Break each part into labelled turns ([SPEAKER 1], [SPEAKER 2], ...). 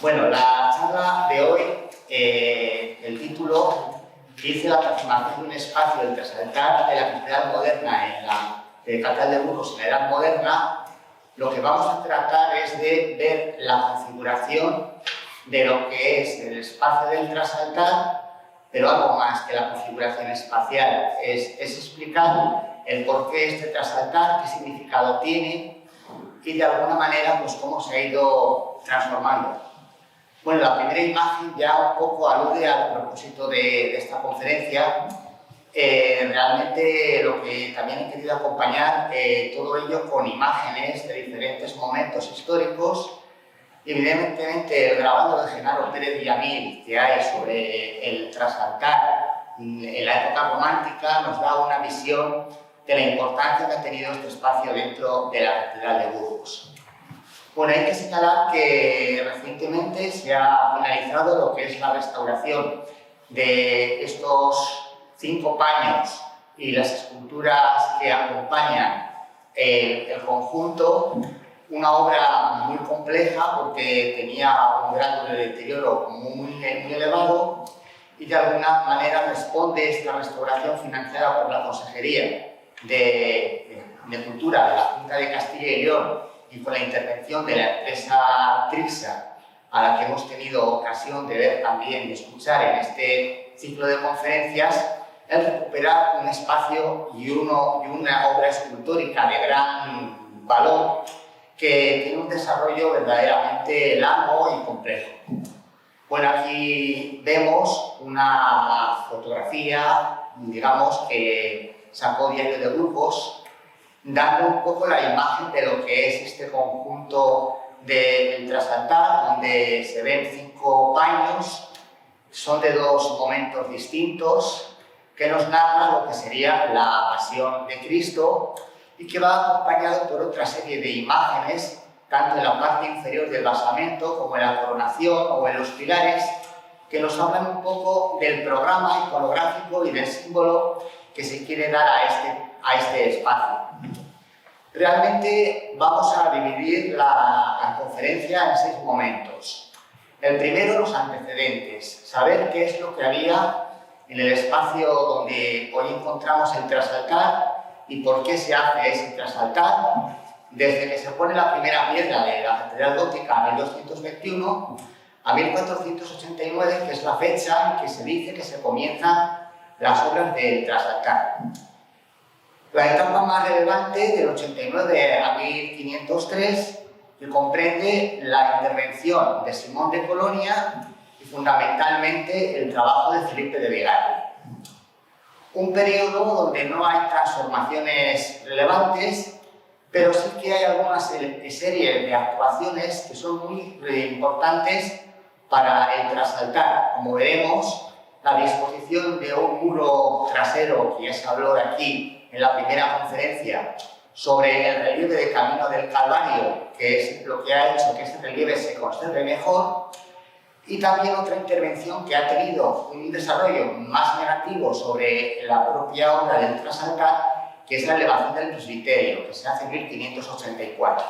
[SPEAKER 1] Bueno, la charla de hoy, el título dice la transformación de un espacio del trasaltar de la capital moderna en la capital de Burgos en la Edad Moderna. Lo que vamos a tratar es de ver la configuración de lo que es el espacio del trasaltar, pero algo más que la configuración espacial, es explicar el por qué este trasaltar, qué significado tiene y de alguna manera pues cómo se ha ido transformando. Bueno, la primera imagen ya un poco alude al propósito de esta conferencia. Realmente lo que también he querido acompañar todo ello con imágenes de diferentes momentos históricos. Evidentemente, el grabado de Genaro Pérez Villamil que hay sobre el trasaltar en la época romántica nos da una visión de la importancia que ha tenido este espacio dentro de la Catedral de Burgos. Bueno, hay que señalar que recientemente se ha finalizado lo que es la restauración de estos 5 paños y las esculturas que acompañan el conjunto. Una obra muy compleja porque tenía un grado de deterioro muy elevado y de alguna manera responde esta restauración financiada por la Consejería de Cultura de la Junta de Castilla y León y con la intervención de la empresa Trixa, a la que hemos tenido ocasión de ver también y escuchar en este ciclo de conferencias, el recuperar un espacio y una obra escultórica de gran valor que tiene un desarrollo verdaderamente largo y complejo. Bueno, aquí vemos una fotografía, digamos, que sacó Diario de Burgos, dando un poco la imagen de lo que es este conjunto del trasaltar, donde se ven 5 paños, son de 2 momentos distintos, que nos narran lo que sería la pasión de Cristo y que va acompañado por otra serie de imágenes, tanto en la parte inferior del basamento como en la coronación o en los pilares, que nos hablan un poco del programa iconográfico y del símbolo que se quiere dar a este espacio. Realmente vamos a dividir la conferencia en 6 momentos. El primero, los antecedentes, saber qué es lo que había en el espacio donde hoy encontramos el trasaltar y por qué se hace ese trasaltar, desde que se pone la primera piedra de la Catedral Gótica en 1221 a 1489, que es la fecha en que se dice que se comienzan las obras del trasaltar. La etapa más relevante, del 89 a 1503, que comprende la intervención de Simón de Colonia y fundamentalmente el trabajo de Felipe de Vigario. Un periodo donde no hay transformaciones relevantes, pero sí que hay algunas series de actuaciones que son muy importantes para el trasaltar. Como veremos, la disposición de un muro trasero, que ya se habló de aquí en la primera conferencia, sobre el relieve de Camino del Calvario, que es lo que ha hecho que este relieve se conserve mejor, y también otra intervención que ha tenido un desarrollo más negativo sobre la propia obra del trasaltar, que es la elevación del presbiterio, que se hace en 1584.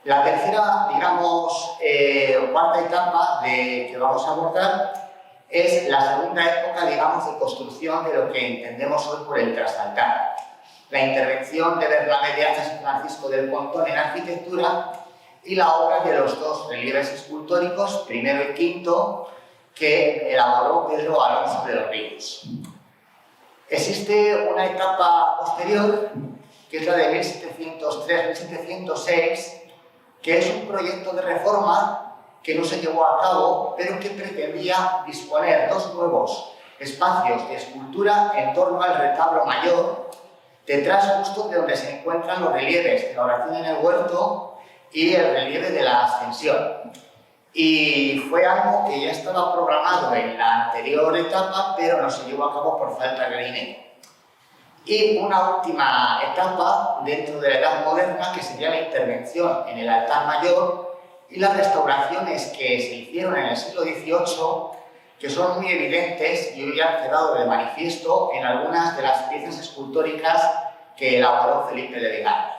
[SPEAKER 1] La tercera, digamos, cuarta etapa que vamos a abordar es la segunda época, digamos, de construcción de lo que entendemos hoy por el trasaltar. La intervención de Bernabé de Azas y Francisco del Pontón en arquitectura y la obra de los 2 relieves escultóricos, primero y quinto, que elaboró Pedro Alonso de los Ríos. Existe una etapa posterior, que es la de 1703-1706, que es un proyecto de reforma que no se llevó a cabo, pero que pretendía disponer 2 nuevos espacios de escultura en torno al retablo mayor, detrás justo de donde se encuentran los relieves de la oración en el huerto y el relieve de la ascensión. Y fue algo que ya estaba programado en la anterior etapa, pero no se llevó a cabo por falta de dinero. Y una última etapa dentro de la Edad Moderna, que sería la intervención en el altar mayor y las restauraciones que se hicieron en el siglo XVIII, que son muy evidentes y hoy han quedado de manifiesto en algunas de las piezas escultóricas que elaboró Felipe de Vigario.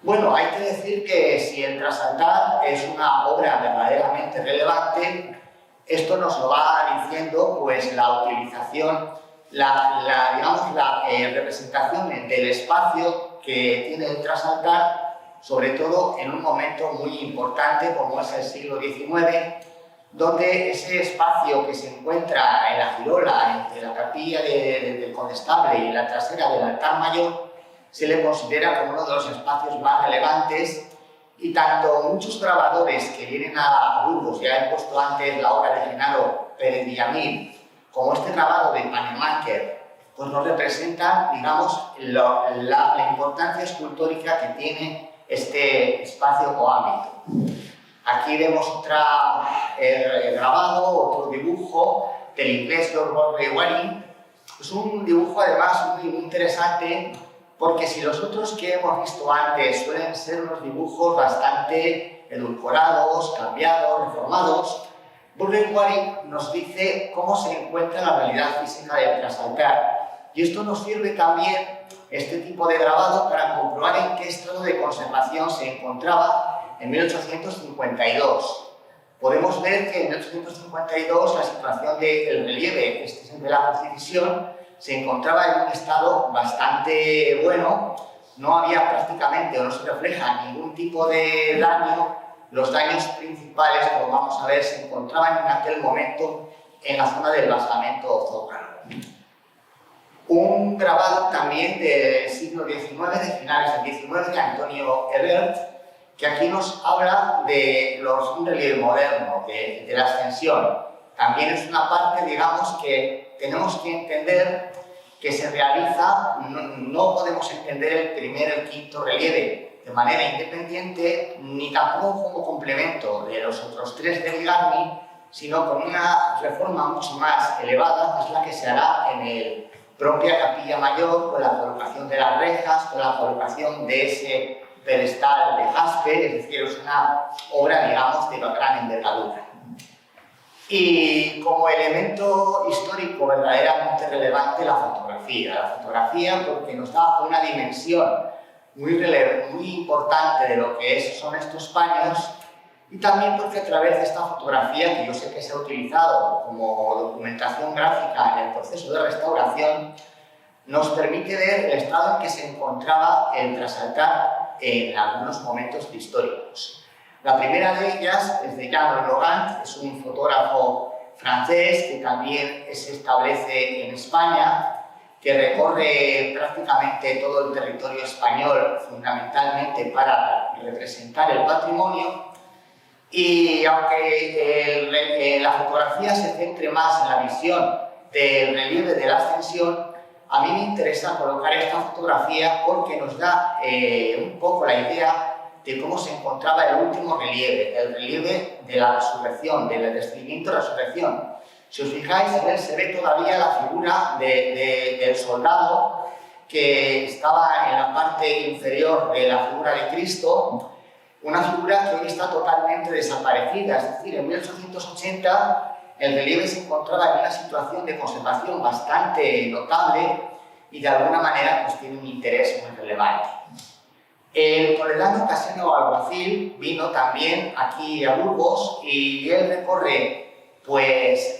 [SPEAKER 1] Bueno, hay que decir que si el trasaltar es una obra verdaderamente relevante, esto nos lo va diciendo pues la utilización, digamos, la representación del espacio que tiene el trasaltar, sobre todo en un momento muy importante como es el siglo XIX, donde ese espacio que se encuentra en la girola entre la capilla del Condestable y la trasera del altar mayor se le considera como uno de los espacios más relevantes, y tanto muchos grabadores que vienen a Burgos, ya he puesto antes la obra de Genaro Pérez Villamil, como este grabado de Pannemanker, pues nos representan, digamos, la importancia escultórica que tiene este espacio o ámbito. Aquí vemos otro grabado, otro dibujo del inglés Lord Waring. Es un dibujo además muy interesante, porque si los otros que hemos visto antes suelen ser unos dibujos bastante edulcorados, cambiados, reformados, Burden Waring nos dice cómo se encuentra la realidad física del trasaltar. Y esto nos sirve también, este tipo de grabado, para comprobar en qué estado de conservación se encontraba en 1852. Podemos ver que en 1852 la situación del relieve, este es el de la Constitución, se encontraba en un estado bastante bueno, no había prácticamente o no se refleja ningún tipo de daño. Los daños principales, como vamos a ver, se encontraban en aquel momento en la zona del basamento zócalo. Un grabado también del siglo XIX, de finales del XIX, de Antonio Hebert, que aquí nos habla de un relieve moderno, de la ascensión. También es una parte, digamos, que tenemos que entender que se realiza, no podemos entender el primer y el quinto relieve de manera independiente, ni tampoco como complemento de los otros tres de Bigarny, sino con una reforma mucho más elevada, que es la que se hará en la propia capilla mayor, con la colocación de las rejas, con la colocación de ese pedestal de jaspe, es decir, es una obra, digamos, de gran envergadura. Y como elemento histórico verdaderamente relevante, la fotografía. La fotografía porque nos da una dimensión muy importante de lo que son estos paños, y también porque a través de esta fotografía, que yo sé que se ha utilizado como documentación gráfica en el proceso de restauración, nos permite ver el estado en que se encontraba el trasaltar en algunos momentos históricos. La primera de ellas es de Jean Logan, es un fotógrafo francés que también se establece en España, que recorre prácticamente todo el territorio español, fundamentalmente para representar el patrimonio. Y aunque la fotografía se centre más en la visión del relieve de la ascensión, a mí me interesa colocar esta fotografía porque nos da un poco la idea de cómo se encontraba el último relieve, el relieve de la resurrección, del descendimiento de la resurrección. Si os fijáis, en él se ve todavía la figura del soldado que estaba en la parte inferior de la figura de Cristo, una figura que hoy está totalmente desaparecida. Es decir, en 1880 el relieve se encontraba en una situación de conservación bastante notable y de alguna manera pues, tiene un interés muy relevante. El toledano Caseno Alguacil vino también aquí a Burgos y él recorre, pues,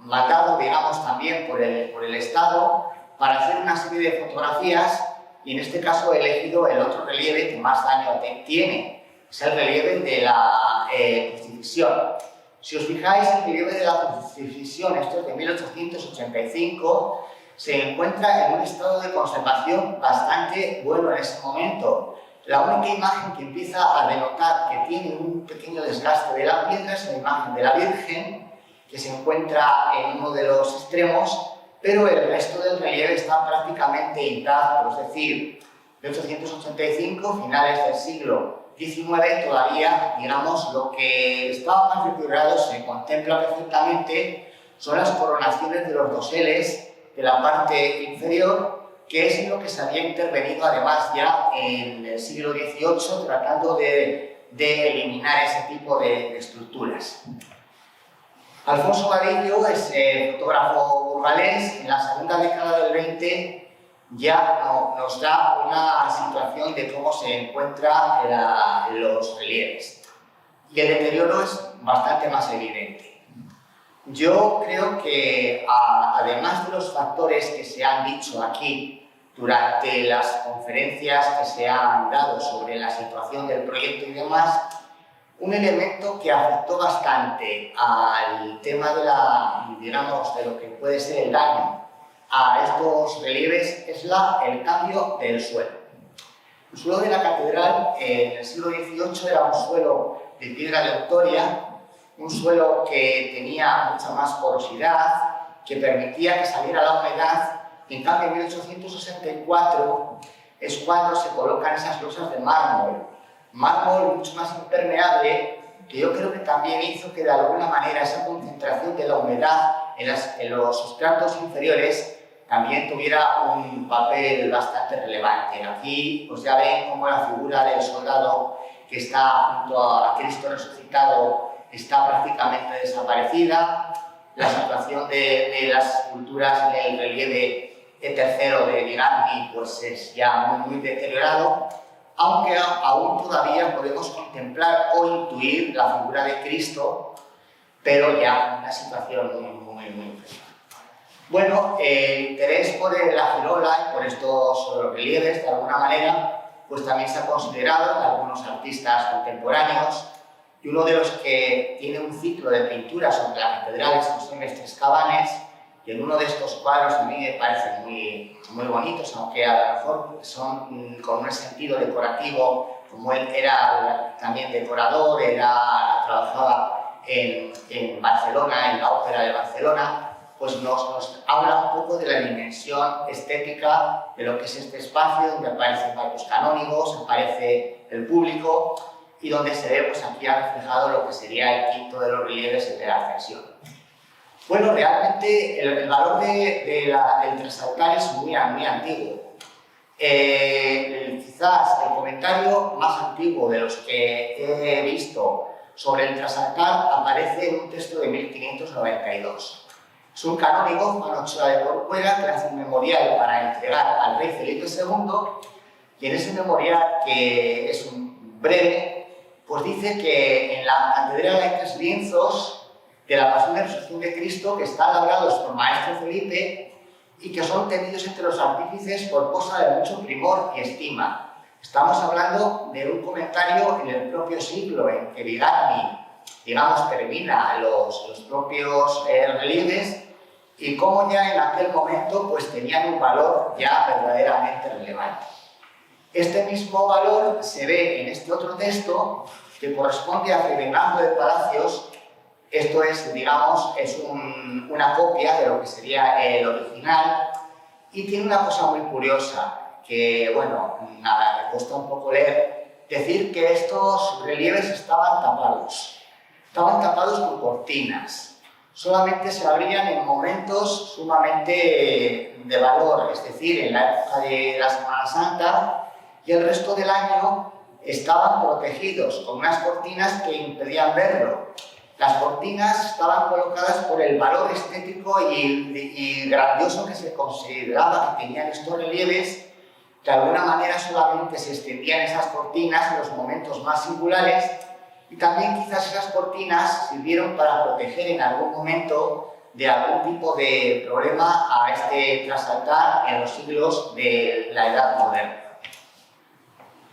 [SPEAKER 1] mandado, digamos, también por el Estado para hacer una serie de fotografías, y en este caso he elegido el otro relieve que más daño tiene, es el relieve de la crucifixión. Si os fijáis, el relieve de la crucifixión, esto es de 1885, se encuentra en un estado de conservación bastante bueno en ese momento. La única imagen que empieza a denotar que tiene un pequeño desgaste de la piedra es la imagen de la Virgen, que se encuentra en uno de los extremos, pero el resto del relieve está prácticamente intacto, es decir, 1885, finales del siglo XIX, todavía, digamos, lo que estaba más deteriorado se contempla perfectamente son las coronaciones de los doseles de la parte inferior, que es en lo que se había intervenido además ya en el siglo XVIII, tratando de eliminar ese tipo de estructuras. Alfonso Vadillo es fotógrafo burgalés. En la segunda década del 20 ya nos da una situación de cómo se encuentran los relieves. Y el deterioro es bastante más evidente. Yo creo que, además de los factores que se han dicho aquí durante las conferencias que se han dado sobre la situación del proyecto y demás, un elemento que afectó bastante al tema de lo que puede ser el daño a estos relieves es el cambio del suelo. El suelo de la catedral en el siglo XVIII era un suelo de piedra de Autoria, un suelo que tenía mucha más porosidad, que permitía que saliera la humedad, y en cambio en 1864 es cuando se colocan esas losas de mármol mucho más impermeable, que yo creo que también hizo que de alguna manera esa concentración de la humedad en los sustratos inferiores también tuviera un papel bastante relevante. Aquí pues ya ven cómo la figura del soldado que está junto a Cristo resucitado está prácticamente desaparecida. La situación de las esculturas en el relieve tercero de Vigagni pues es ya muy deteriorado, aunque aún todavía podemos contemplar o intuir la figura de Cristo, pero ya en una situación muy enferma. Bueno, el interés por la girola y por estos relieves, de alguna manera, pues también se ha considerado en algunos artistas contemporáneos, y uno de los que tiene un ciclo de pintura sobre la catedral es José Mestres Cabanes, y en uno de estos cuadros a mí me parecen muy bonitos, aunque a lo mejor son con un sentido decorativo, como él era también decorador, trabajaba en Barcelona, en la Ópera de Barcelona, pues nos habla un poco de la dimensión estética de lo que es este espacio, donde aparecen varios canónigos, aparece el público y donde se ve pues, aquí ha reflejado lo que sería el quinto de los relieves de la ascensión. Bueno, realmente el valor del trasaltar es muy antiguo. Quizás el comentario más antiguo de los que he visto sobre el trasaltar aparece en un texto de 1592. Es un canónigo, Juan Ochoa de Corcuera, que hace un memorial para entregar al rey Felipe II, y en ese memorial, que es un breve, pues dice que en la catedral hay 3 lienzos de la Pasión de Resurrección de Cristo que están labrados por Maestro Felipe y que son tenidos entre los artífices por cosa de mucho primor y estima. Estamos hablando de un comentario en el propio siglo en que Vigagni, digamos, termina los propios relieves, y cómo ya en aquel momento pues tenían un valor ya verdaderamente relevante. Este mismo valor se ve en este otro texto que corresponde a Fray Bernardo de Palacios. Esto es, digamos, una copia de lo que sería el original, y tiene una cosa muy curiosa, que, bueno, nada, me cuesta un poco leer, decir que estos relieves estaban tapados por cortinas. Solamente se abrían en momentos sumamente de valor, es decir, en la época de la Semana Santa, y el resto del año estaban protegidos con unas cortinas que impedían verlo. Las cortinas estaban colocadas por el valor estético y grandioso que se consideraba que tenían estos relieves. De alguna manera solamente se extendían esas cortinas en los momentos más singulares, y también quizás esas cortinas sirvieron para proteger en algún momento de algún tipo de problema a este trasaltar en los siglos de la Edad Moderna.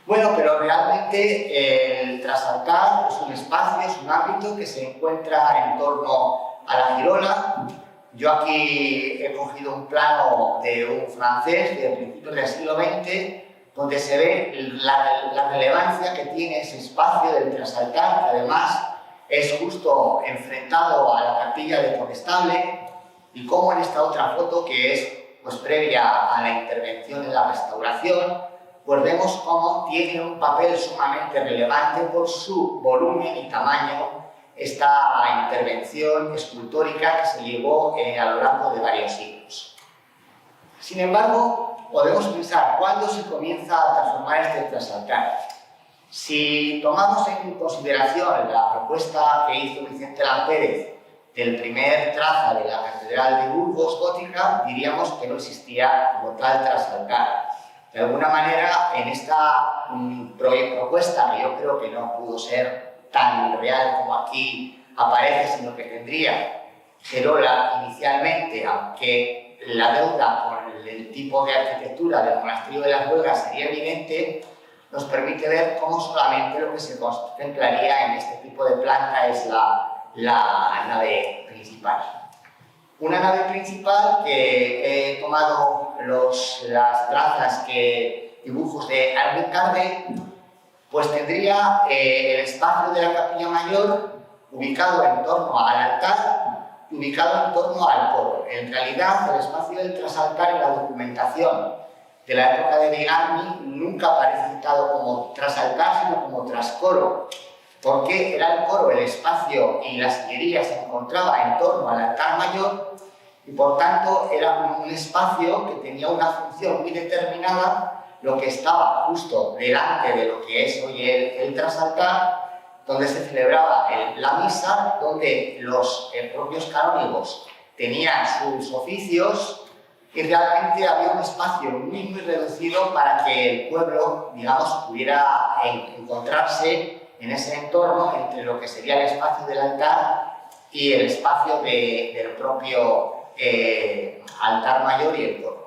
[SPEAKER 1] Bueno, pero realmente el trasaltar es un espacio, es un ámbito que se encuentra en torno a la girola. Yo aquí he cogido un plano de un francés de principios del siglo XX, donde se ve la relevancia que tiene ese espacio del trasaltar, que además es justo enfrentado a la capilla de Condestable, y como en esta otra foto, que es pues, previa a la intervención en la restauración, pues vemos cómo tiene un papel sumamente relevante por su volumen y tamaño esta intervención escultórica que se llevó a lo largo de varios siglos. Sin embargo, podemos pensar cuándo se comienza a transformar este trasaltar. Si tomamos en consideración la propuesta que hizo Vicente Lampérez del primer traza de la Catedral de Burgos gótica, diríamos que no existía como tal trasaltar. De alguna manera, en esta propuesta, que yo creo que no pudo ser tan real como aquí aparece, sino que tendría Gerola inicialmente, aunque la deuda con el tipo de arquitectura del monasterio de las Huelgas sería evidente, nos permite ver cómo solamente lo que se contemplaría en este tipo de planta es la nave principal. Una nave principal que he tomado las trazas dibujos de Albert Carde, pues tendría el espacio de la capilla mayor ubicado en torno al altar y ubicado en torno al coro. En realidad, el espacio del trasaltar en la documentación de la época de Bigarny nunca aparece citado como trasaltar, sino como trascoro, porque era el coro, el espacio y la sillería se encontraba en torno al altar mayor y por tanto era un espacio que tenía una función muy determinada, lo que estaba justo delante de lo que es hoy el trasaltar, donde se celebraba la misa, donde los propios canónigos tenían sus oficios y realmente había un espacio muy reducido para que el pueblo, digamos, pudiera encontrarse en ese entorno entre lo que sería el espacio del altar y el espacio del propio altar mayor y el coro.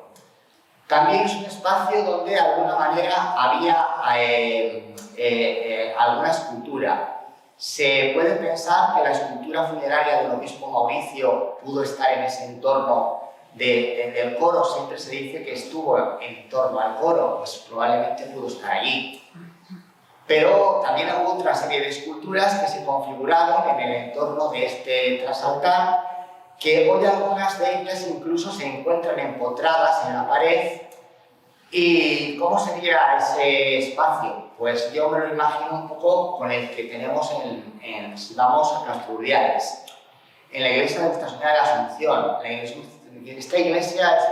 [SPEAKER 1] También es un espacio donde de alguna manera había alguna escultura. Se puede pensar que la escultura funeraria del obispo Mauricio pudo estar en ese entorno del coro. Siempre se dice que estuvo en torno al coro, pues probablemente pudo estar allí. Pero también hubo otra serie de esculturas que se configuraron en el entorno de este trasaltar, que hoy algunas de ellas incluso se encuentran empotradas en la pared. ¿Y cómo sería ese espacio? Pues yo me lo imagino un poco con el que tenemos si vamos a Castro Urdiales, en la iglesia de Nuestra Señora de la Asunción. Esta iglesia es,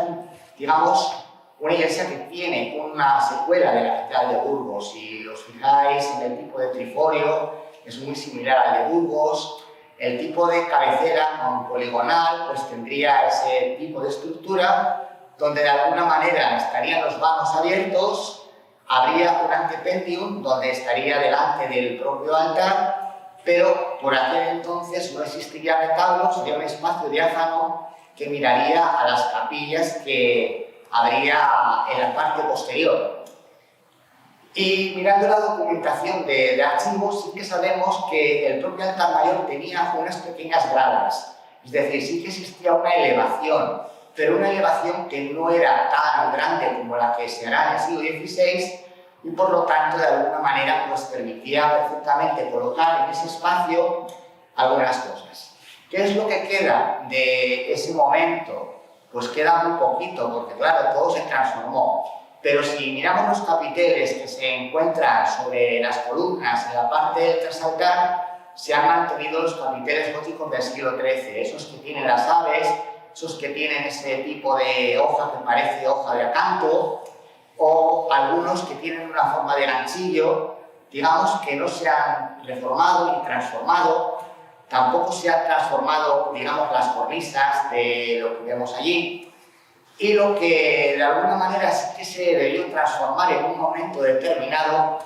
[SPEAKER 1] digamos, una iglesia que tiene una secuela de la Catedral de Burgos. Si os fijáis en el tipo de triforio, es muy similar al de Burgos. El tipo de cabecera con poligonal, pues tendría ese tipo de estructura, donde de alguna manera estarían los vanos abiertos, habría un antependium donde estaría delante del propio altar, pero por aquel entonces no existiría retablo, sería un espacio diáfano que miraría a las capillas que habría en la parte posterior. Y mirando la documentación de archivos, sí que sabemos que el propio altar mayor tenía unas pequeñas gradas, es decir, sí que existía una elevación, pero una elevación que no era tan grande como la que se hará en el siglo XVI y por lo tanto de alguna manera pues permitía perfectamente colocar en ese espacio algunas cosas. ¿Qué es lo que queda de ese momento? Pues queda muy poquito porque claro, todo se transformó. Pero si miramos los capiteles que se encuentran sobre las columnas en la parte del trasaltar, se han mantenido los capiteles góticos del siglo XIII, esos que tienen las aves, esos que tienen ese tipo de hoja que parece hoja de acanto, o algunos que tienen una forma de ganchillo, digamos que no se han reformado ni transformado, tampoco se han transformado, digamos, las cornisas de lo que vemos allí, y lo que de alguna manera sí que se debió transformar en un momento determinado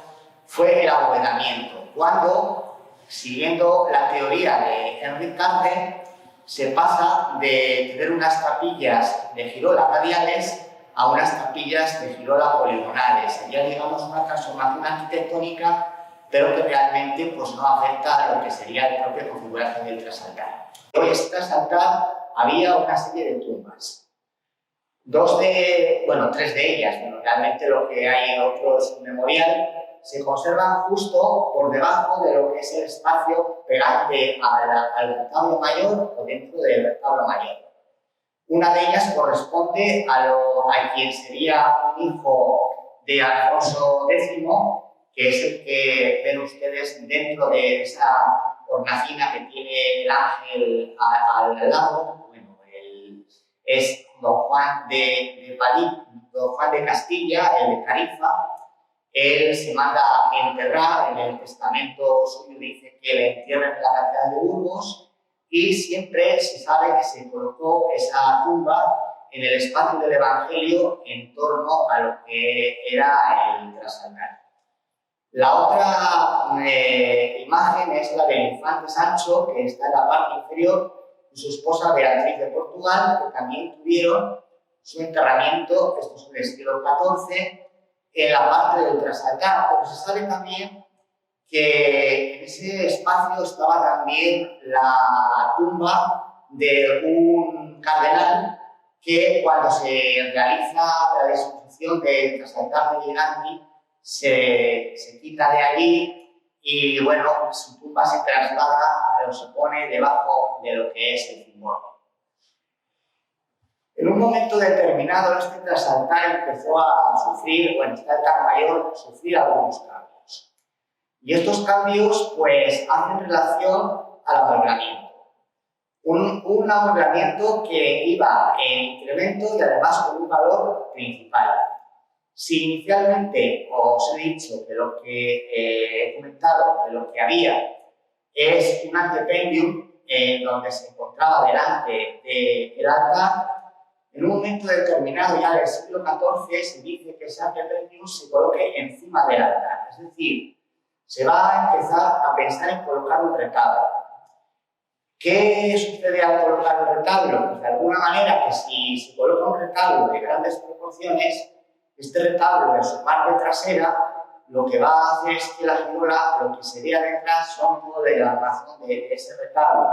[SPEAKER 1] fue el abovedamiento, cuando, siguiendo la teoría de Henry Carde, se pasa de tener unas capillas de girola radiales a unas capillas de girola poligonales. Sería, digamos, una transformación arquitectónica, pero que realmente pues, no afecta a lo que sería la propia configuración del trasaltar. En este trasaltar había una serie de tumbas. Tres de ellas, pero realmente lo que hay en otro es un memorial, se conservan justo por debajo de lo que es el espacio pegante al retablo mayor o dentro del retablo mayor. Una de ellas corresponde a quien sería un hijo de Alfonso X, que es el que ven ustedes dentro de esa hornacina que tiene el ángel al lado. Bueno, es don Juan de Castilla, el de Tarifa. Él se manda a enterrar, en el testamento suyo dice que le entierren en la catedral de Burgos, y siempre se sabe que se colocó esa tumba en el espacio del Evangelio en torno a lo que era el trasaltar. La otra imagen es la del infante Sancho, que está en la parte inferior, y su esposa Beatriz de Portugal, que también tuvieron su enterramiento, esto es del siglo XIV, en la parte del trasaltar. Pero se sabe también que en ese espacio estaba también la tumba de un cardenal que cuando se realiza la disposición del trasaltar de Gigandi se quita de allí y bueno, su tumba se traslada o se pone debajo de lo que es el cimbor. En un momento determinado este trasaltar empezó a sufrir, bueno, este altar mayor sufría algunos cambios. Y estos cambios pues hacen relación al amueblamiento. Un amueblamiento que iba en incremento y además con un valor principal. Si inicialmente os he dicho que lo que he comentado, que lo que había es un antependium donde se encontraba delante del altar, en un momento determinado ya del siglo XIV se dice que ese antependium se coloque encima del altar. Es decir, se va a empezar a pensar en colocar un retablo. ¿Qué sucede al colocar un retablo? Pues de alguna manera que si se coloca un retablo de grandes proporciones, este retablo en su parte trasera lo que va a hacer es que la figura, lo que se vea detrás son todo de la razón de ese retablo.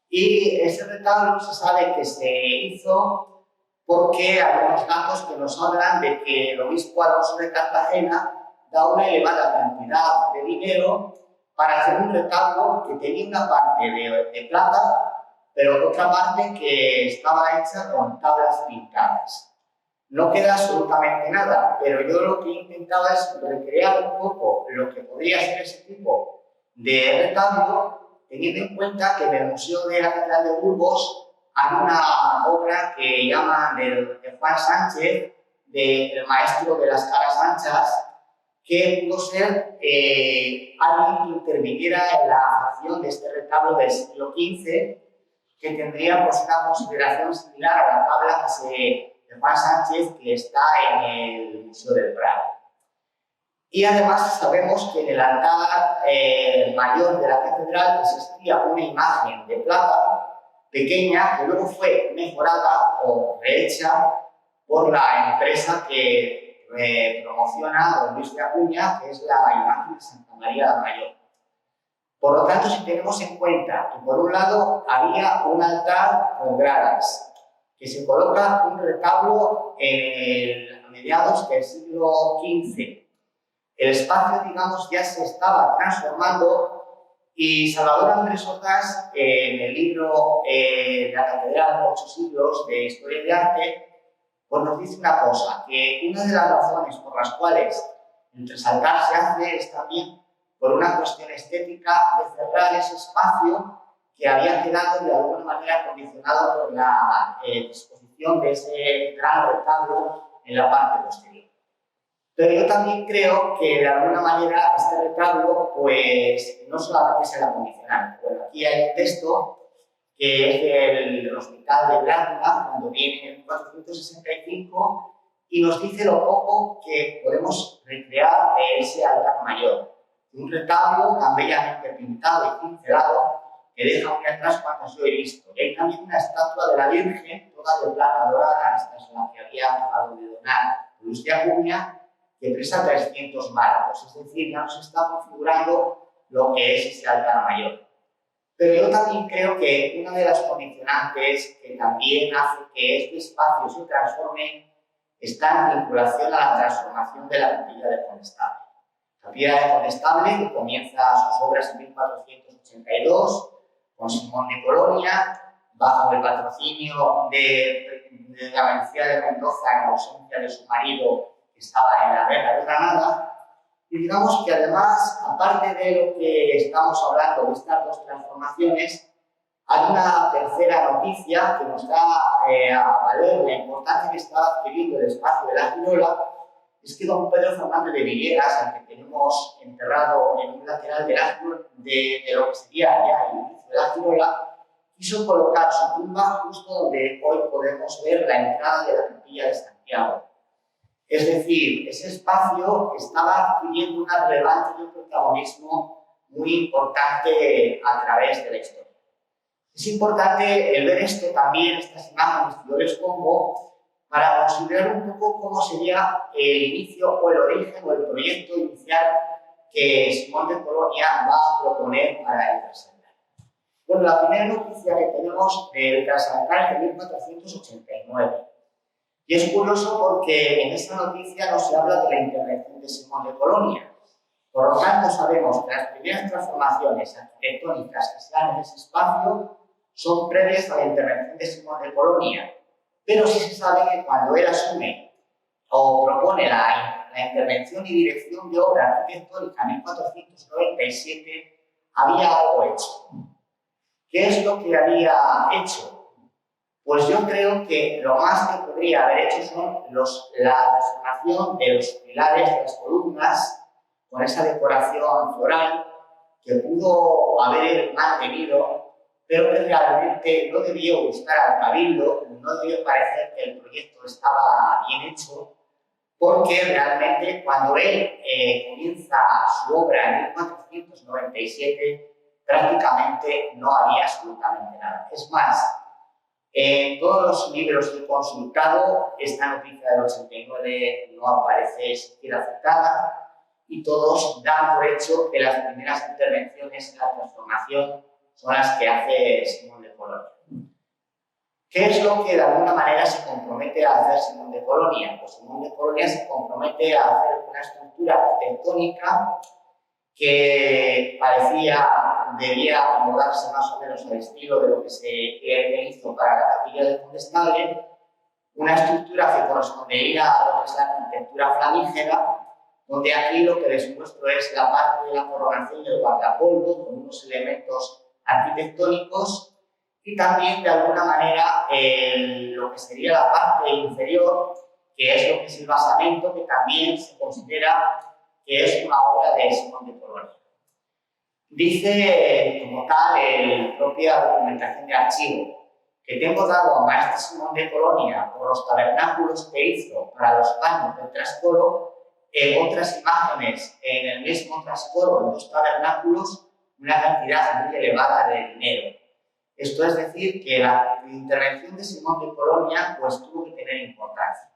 [SPEAKER 1] Y ese retablo se sabe que se hizo porque hay algunos datos que nos hablan de que el obispo Alonso de Cartagena da una elevada cantidad de dinero para hacer un retablo que tenía una parte de plata, pero otra parte que estaba hecha con tablas pintadas. No queda absolutamente nada, pero yo lo que he intentado es recrear un poco lo que podría ser ese tipo de retablo, teniendo en cuenta que en el Museo de la Catedral de Burgos hay una obra que llaman de Juan Sánchez, del maestro de las caras anchas, que pudo ser alguien que interviniera en la facción de este retablo del siglo XV, que tendría pues, una consideración similar a la tabla de Juan Sánchez que está en el Museo del Prado. Y además sabemos que en el altar mayor de la catedral existía una imagen de plata pequeña que luego fue mejorada o rehecha por la empresa que promociona don Luis de Acuña, que es la imagen de Santa María la Mayor. Por lo tanto, si tenemos en cuenta que por un lado había un altar con gradas, que se coloca un retablo a mediados del siglo XV, el espacio, digamos, ya se estaba transformando y Salvador Andrés Ordaz, en el libro La Catedral, 8 siglos de Historia de Arte, pues nos dice una cosa, que una de las razones por las cuales el trasaltar se hace es también por una cuestión estética de cerrar ese espacio que había quedado de alguna manera condicionado por la disposición de ese gran retablo en la parte posterior. Pero yo también creo que de alguna manera este retablo pues no solamente es el condicionante. Bueno, aquí hay un texto que es del Hospital de Granada, cuando viene en 1465, y nos dice lo poco que podemos recrear de ese altar mayor. Un retablo tan bellamente pintado y cincelado que deja muy atrás cuando yo he visto. Y hay también una estatua de la Virgen, toda de plata dorada, esta es la que había acabado de donar Luis de Acuña, que pesa 300 marcos, es decir, ya nos está configurando lo que es ese altar mayor. Pero yo también creo que una de las condicionantes que también hace que este espacio se transforme está en vinculación a la transformación de la capilla de Condestable. La capilla de Condestable comienza sus obras en 1482 con Simón de Colonia, bajo el patrocinio de la Mencía de Mendoza en ausencia de su marido que estaba en la guerra de Granada. Y digamos que además, aparte de lo que estamos hablando de estas dos transformaciones, hay una tercera noticia que nos da a valer la importancia que estaba adquiriendo el espacio de la Girola, es que don Pedro Fernández de Villegas, al que tenemos enterrado en un lateral de lo que sería ya el inicio de la Girola, quiso colocar su tumba justo donde hoy podemos ver la entrada de la capilla de Santiago. Es decir, ese espacio estaba adquiriendo una relevancia y un protagonismo muy importante a través de la historia. Es importante el ver esto también, estas imágenes, yo les pongo, para considerar un poco cómo sería el inicio o el origen o el proyecto inicial que Simón de Colonia va a proponer para el Trasaltar. Bueno, la primera noticia que tenemos del Trasaltar es de 1489. Y es curioso porque en esta noticia no se habla de la intervención de Simón de Colonia. Por lo tanto, sabemos que las primeras transformaciones arquitectónicas que se dan en ese espacio son previas a la intervención de Simón de Colonia. Pero sí se sabe que cuando él asume o propone la intervención y dirección de obra arquitectónica en 1497, había algo hecho. ¿Qué es lo que había hecho? Pues yo creo que lo más que podría haber hecho son la transformación de los pilares, de las columnas, con esa decoración floral que pudo haber mantenido, pero que realmente no debió gustar al cabildo, no debió parecer que el proyecto estaba bien hecho, porque realmente cuando él comienza su obra en 1497, prácticamente no había absolutamente nada. Es más, en todos los libros que he consultado, esta noticia del 89 no aparece siquiera citada, y todos dan por hecho que las primeras intervenciones en la transformación son las que hace Simón de Colonia. ¿Qué es lo que de alguna manera se compromete a hacer Simón de Colonia? Pues Simón de Colonia se compromete a hacer una estructura arquitectónica que debía acomodarse más o menos al estilo de lo que se hizo para la capilla del Condestable, una estructura que correspondería a lo que es la arquitectura flamígera, donde aquí lo que les muestro es la parte de la coronación del guardapolvo con unos elementos arquitectónicos y también de alguna manera lo que sería la parte inferior, que es lo que es el basamento, que también se considera que es una obra de Simón de Colonia. Dice como tal la propia documentación de archivo que tengo dado a maestro Simón de Colonia por los tabernáculos que hizo para los paños del trascoro, otras imágenes en el mismo trascoro, en los tabernáculos, una cantidad muy elevada de dinero. Esto es decir, que la intervención de Simón de Colonia pues, tuvo que tener importancia.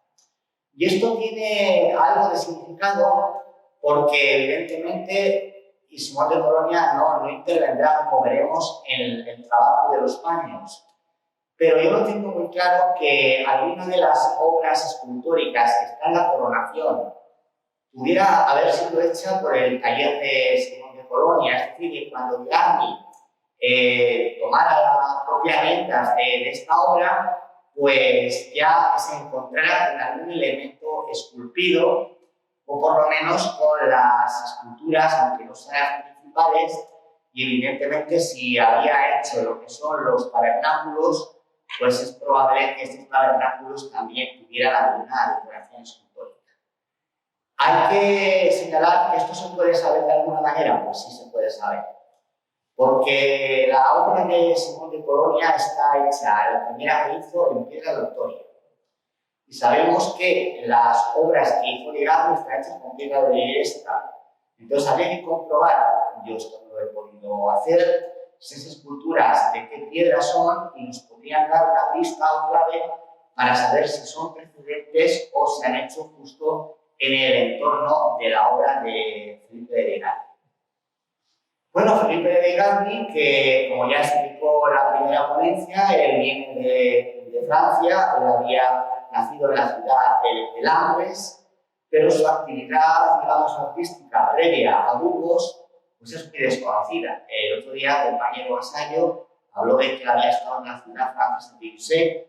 [SPEAKER 1] Y esto tiene algo de significado porque, evidentemente, Simón de Colonia no intervendrá, como veremos, en el trabajo de los paños. Pero yo lo tengo muy claro que alguna de las obras escultóricas que está en la coronación pudiera haber sido hecha por el taller de Simón de Colonia, es decir, que cuando Bigarny tomara las propias riendas de esta obra, pues ya se encontrara con algún elemento esculpido, o por lo menos con las esculturas, aunque no sean las principales, y evidentemente si había hecho lo que son los tabernáculos, pues es probable que estos tabernáculos también tuvieran alguna decoración escultórica. Hay que señalar que esto se puede saber de alguna manera, pues sí se puede saber. Porque la obra de Simón de Colonia está hecha, la primera que hizo, en piedra de Ortoria. Y sabemos que las obras que hizo Bigarny están hechas con piedra de Illescas. Entonces habría que comprobar, yo esto no lo he podido hacer, esas esculturas de qué piedra son y nos podrían dar una pista o clave para saber si son precedentes o se han hecho justo en el entorno de la obra de Felipe de Bigarny. Bueno, Felipe de Bigarny, que como ya explicó la primera ponencia, él viene de Francia, él había nacido en la ciudad de Langres, pero su actividad, digamos, artística previa a Burgos, pues es muy desconocida. El otro día, el compañero Vasallo habló de que él había estado en la ciudad francesa de Ussé,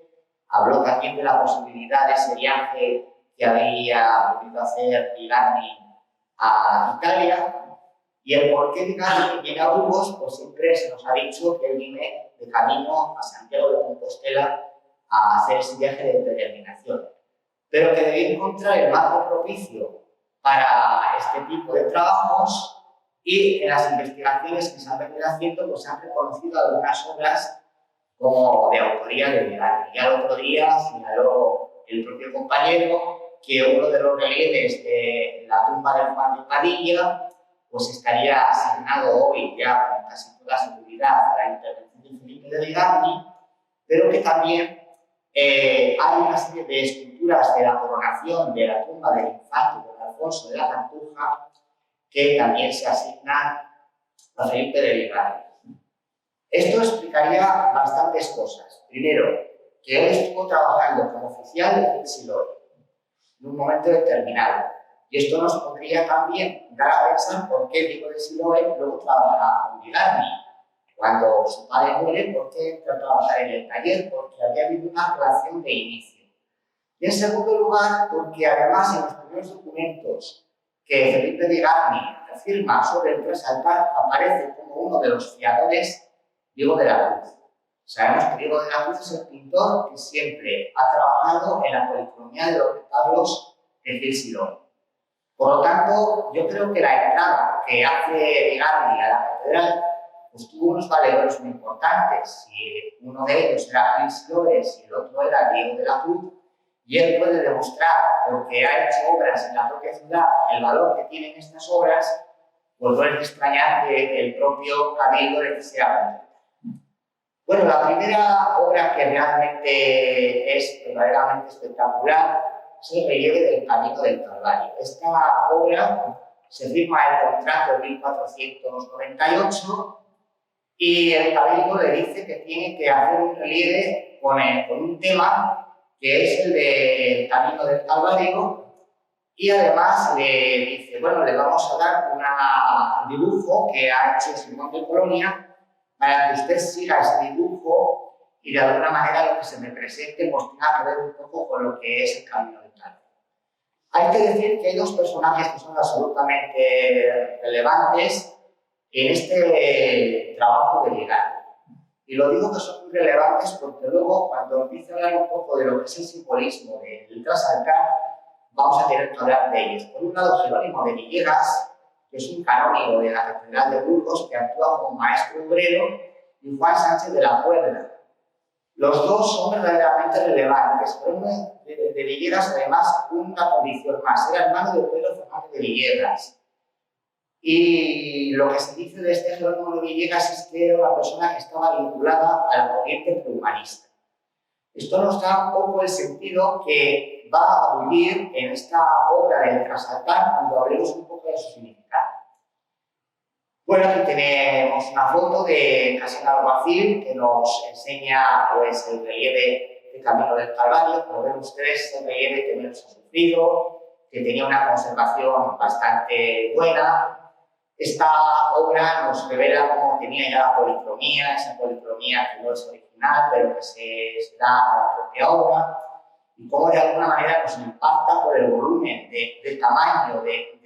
[SPEAKER 1] habló también de la posibilidad de ese viaje que había podido hacer Bigarny a Italia. Y el por qué Bigarny viene a Burgos, pues siempre se nos ha dicho que él viene de camino a Santiago de Compostela a hacer ese viaje de peregrinación, pero que debía encontrar el marco propicio para este tipo de trabajos y en las investigaciones que se han venido haciendo pues se han reconocido algunas obras como de autoría de Vigarni. Ya el otro día señaló el propio compañero que uno de los relieves de la tumba de Juan de Padilla pues estaría asignado hoy ya con casi toda seguridad a la intervención de Felipe de Vigarni, pero que también hay una serie de esculturas de la coronación de la tumba del infante don Alfonso de la Cartuja que también se asignan a Felipe de Vigarni. Esto explicaría bastantes cosas. Primero, que él estuvo trabajando como oficial de Filsiloe en un momento determinado. Y esto nos podría también dar a pensar por qué Diego de Siloé luego trabajaba con Vigarni. Cuando su padre muere, ¿por qué entra a trabajar en el taller? Porque había habido una relación de inicio. Y en segundo lugar, porque además en los primeros documentos que Felipe Vigarni afirma sobre el trasaltar aparece como uno de los fiadores Diego de la Cruz. Sabemos que Diego de la Cruz es el pintor que siempre ha trabajado en la policromía de los retablos de Filsiloe. Por lo tanto, yo creo que la entrada que hace Vigarni a la catedral pues, tuvo unos valores muy importantes. Si uno de ellos era Filsiloe y el otro era Diego de la Cruz, y él puede demostrar, porque ha hecho obras en la propia ciudad, el valor que tienen estas obras, pues no es de extrañar que el propio Cabildo le quisiera contratar. Bueno, la primera obra que realmente es verdaderamente espectacular es el relieve del Camino del Calvario. Esta obra se firma el contrato en 1498 y el Cabildo le dice que tiene que hacer un relieve con un tema que es el del Camino del Calvario y además le dice, bueno, le vamos a dar un dibujo que ha hecho Simón de Colonia para que usted siga ese dibujo y de alguna manera lo que se me presente pues tenga que ver un poco con lo que es el Camino del Calvario. Hay que decir que hay dos personajes que son absolutamente relevantes en este trabajo de Vigarni. Y lo digo que son muy relevantes porque luego, cuando empiece a hablar un poco de lo que es el simbolismo del trasaltar, vamos a tener que hablar de ellos. Por un lado, Jerónimo de Villegas, que es un canónigo de la Catedral de Burgos, que actúa como maestro obrero, y Juan Sánchez de la Puebla. Los dos son verdaderamente relevantes. Jerónimo de Villegas, además, una condición más. Era hermano de Pedro Fernández de Villegas. Y lo que se dice de este Jerónimo de Villegas es que era una persona que estaba vinculada a la corriente prehumanista. Esto nos da un poco el sentido que va a vivir en esta obra del trasaltar cuando hablemos un poco de su significado. Bueno, aquí tenemos una foto de Casal Alguacil que nos enseña pues, el relieve del Camino del Calvario. Como ven ustedes, el relieve que menos ha sufrido, que tenía una conservación bastante buena. Esta obra nos revela cómo tenía ya la policromía, esa policromía que no es original, pero que se da a la propia obra, y cómo de alguna manera nos impacta por el volumen del tamaño de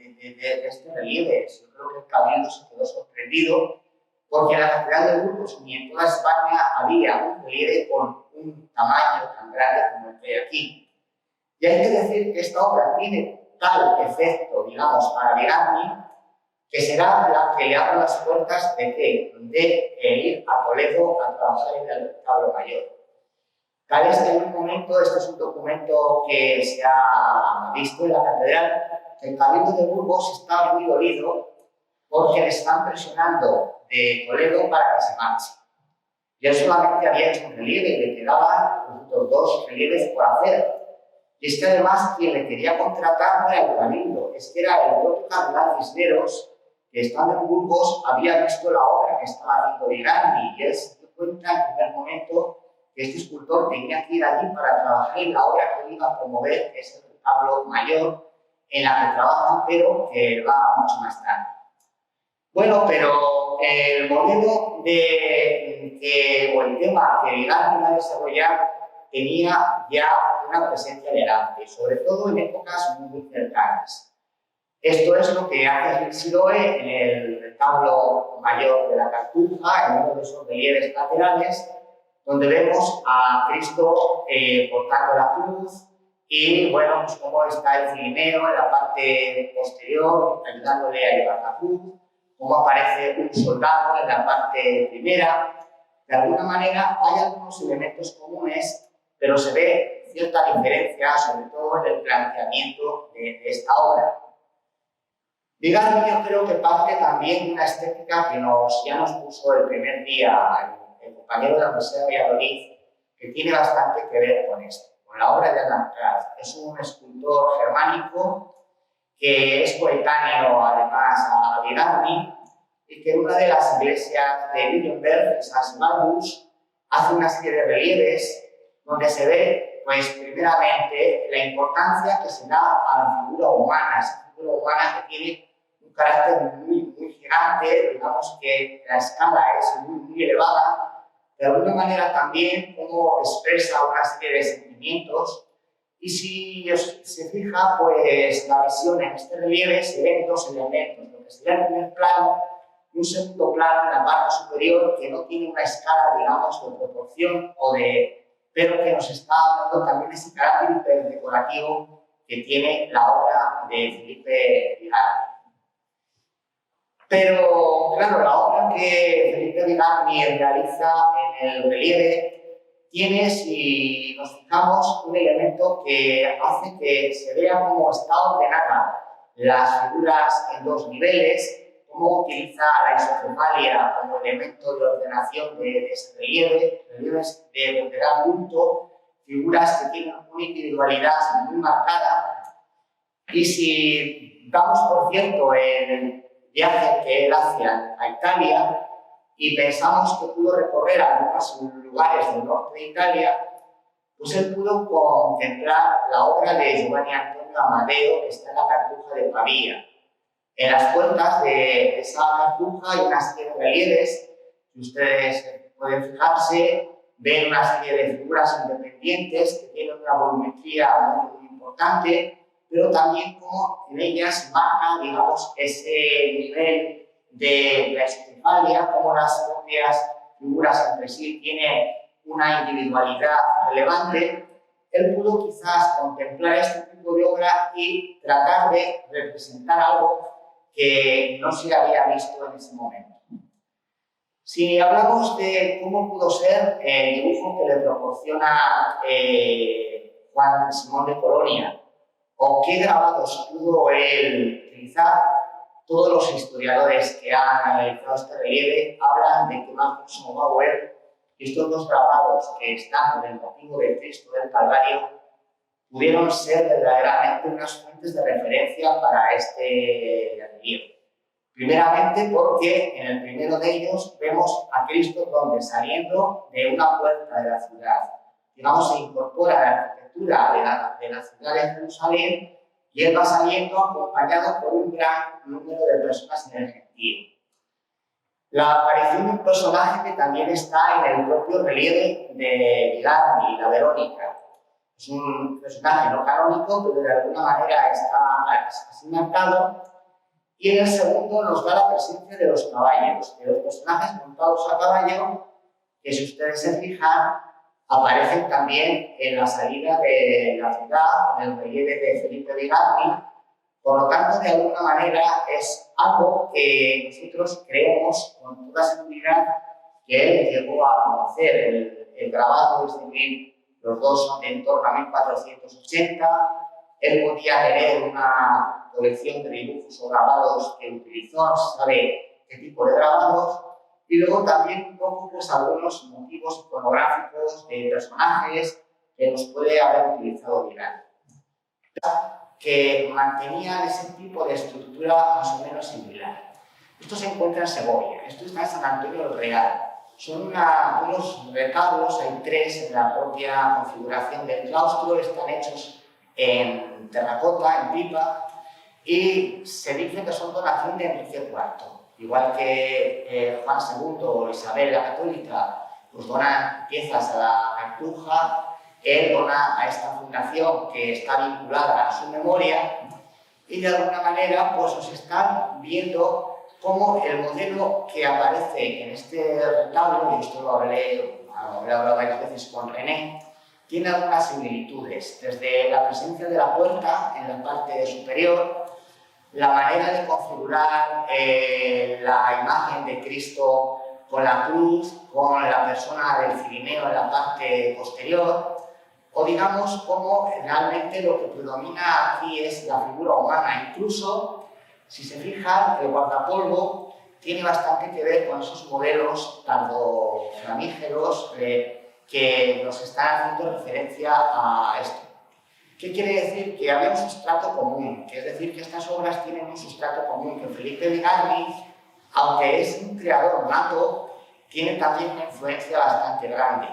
[SPEAKER 1] este relieve. Yo creo que el Cabildo se quedó sorprendido porque en la Catedral de Burgos ni en toda España había un relieve con un tamaño tan grande como el que hay aquí. Y hay que decir que esta obra tiene tal efecto, digamos, para Vigarni, que será la que le abra las puertas de ir a Toledo a trabajar en el retablo mayor. Tal es que en un momento, este es un documento que se ha visto en la catedral, el Cabildo de Burgos está muy dolido porque le están presionando de Toledo para que se marche. Y él solamente había hecho un relieve y le quedaban los dos relieves por hacer. Y es que además quien le quería contratar no era el Cabildo, es que era el propio cardenal Cisneros, que estando en Burgos había visto la obra que estaba haciendo Vigarni y él se dio cuenta en primer momento que este escultor tenía que ir allí para trabajar en la obra que él iba a promover, que es el retablo mayor en la que trabaja, pero que va mucho más tarde. Bueno, pero el modelo o el tema que Vigarni iba a desarrollar tenía ya una presencia elegante, sobre todo en épocas muy cercanas. Esto es lo que hace Filsiloe en el retablo mayor de la Cartuja, en uno de esos relieves laterales, donde vemos a Cristo portando la cruz y, bueno, pues cómo está el Cirineo en la parte posterior, ayudándole a llevar la cruz, cómo aparece un soldado en la parte primera. de alguna manera hay algunos elementos comunes, pero se ve cierta diferencia, sobre todo en el planteamiento de esta obra. Bigarni yo creo que parte también de una estética que ya nos puso el primer día el compañero de la Universidad de Valladolid, que tiene bastante que ver con esto, con la obra de Adam Kraft. Es un escultor germánico que es coetáneo además a Bigarni y que en una de las iglesias de Wittenberg, San Sebastián, hace una serie de relieves donde se ve, pues primeramente, la importancia que se da a la figura humana, esa figura humana que tiene un carácter muy gigante, digamos que la escala es muy elevada, de alguna manera también cómo expresa una serie de sentimientos. Y si se fija, pues la visión en este relieve se ven dos elementos, lo que sería el primer plano y un segundo plano en la parte superior que no tiene una escala, digamos, de proporción pero que nos está dando también ese carácter hiperdecorativo que tiene la obra de Felipe Bigarni. Pero, claro, la obra que Felipe Bigarni realiza en el relieve tiene, si nos fijamos, un elemento que hace que se vea cómo está ordenada las figuras en dos niveles, cómo utiliza la isocefalia como elemento de ordenación de ese relieve, relieves de gran bulto, figuras que tienen una individualidad muy marcada. Y si damos por cierto el viaje que él hace a Italia, y pensamos que pudo recorrer algunos lugares del norte de Italia, pues él pudo contemplar la obra de Giovanni Antonio Amadeo, que está en la Cartuja de Pavía. En las puertas de esa cartuja hay una serie de relieves, que ustedes pueden fijarse, ven una serie de figuras independientes que tienen una volumetría muy importante, pero también como en ellas marca, digamos, ese nivel de la isocefalia, como las propias figuras entre sí tienen una individualidad relevante. Él pudo quizás contemplar este tipo de obra y tratar de representar algo que no se había visto en ese momento. Si hablamos de cómo pudo ser el dibujo que le proporciona Juan Simón de Colonia, o qué grabados pudo él utilizar, todos los historiadores que han analizado este relieve hablan de que Magnus Bauer, estos dos grabados que están en el motivo del Cristo del Calvario, pudieron ser verdaderamente unas fuentes de referencia para este relieve. Primeramente porque en el primero de ellos vemos a Cristo donde, saliendo de una puerta de la ciudad, digamos, se incorpora a la arquitectura de la ciudad de Jerusalén, y él va saliendo acompañado por un gran número de personas en el gentío. La aparición de un personaje que también está en el propio relieve de Bigarni, la Verónica. Es un personaje no canónico, pero de alguna manera está así marcado. Y en el segundo nos da la presencia de los caballos, de los personajes montados a caballo, que si ustedes se fijan, aparecen también en la salida de la ciudad, en el relieve de Felipe Bigarni. Por lo tanto, de alguna manera es algo que nosotros creemos con toda seguridad que él llegó a conocer. El grabado es de los dos son de en torno a 1480. Él podía tener una colección de dibujos o grabados que utilizó, no se sabe qué tipo de grabados. Y luego también un poco pues, algunos motivos iconográficos de personajes que nos puede haber utilizado Bigarni, que mantenían ese tipo de estructura más o menos similar. Esto se encuentra en Segovia, esto está en San Antonio del Real. Son unos retablos, hay tres en la propia configuración del claustro, están hechos en terracota, en pipa, y se dice que son donación de Enrique IV. Igual que Juan II o Isabel la Católica pues donan piezas a la Cartuja, él dona a esta fundación que está vinculada a su memoria, y de alguna manera pues nos están viendo cómo el modelo que aparece en este retablo, y esto lo hablé hablado varias veces con René, tiene algunas similitudes, desde la presencia de la puerta en la parte superior, la manera de configurar la imagen de Cristo con la cruz, con la persona del Cirineo en la parte posterior, o digamos como realmente lo que predomina aquí es la figura humana. Incluso, si se fijan, el guardapolvo tiene bastante que ver con esos modelos tardoflamígeros que nos están haciendo referencia a esto. ¿Qué quiere decir? Que había un sustrato común, es decir, que estas obras tienen un sustrato común, que Felipe Bigarny, aunque es un creador nato, tiene también una influencia bastante grande.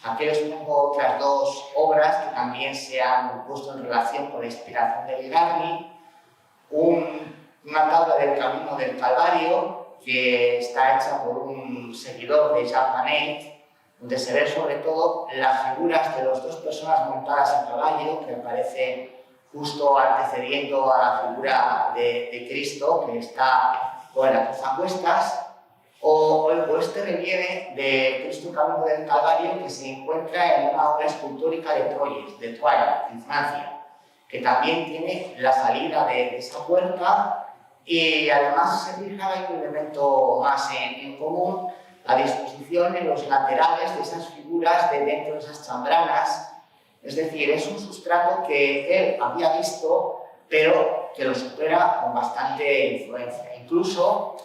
[SPEAKER 1] Aquí les pongo otras dos obras que también se han puesto en relación con la inspiración de Bigarny. Una tabla del Camino del Calvario, que está hecha por un seguidor de Jean Panet, donde se ven sobre todo las figuras de las dos personas montadas a caballo, que aparecen justo antecediendo a la figura de Cristo, que está con la cruz a cuestas, o este relieve de Cristo Camino del Calvario que se encuentra en una obra escultórica de Troyes, en Francia, que también tiene la salida de esa puerta, y además se fija en un elemento más en común, la disposición en los laterales de esas figuras de dentro de esas chambranas. Es decir, es un sustrato que él había visto, pero que lo supera con bastante influencia. Incluso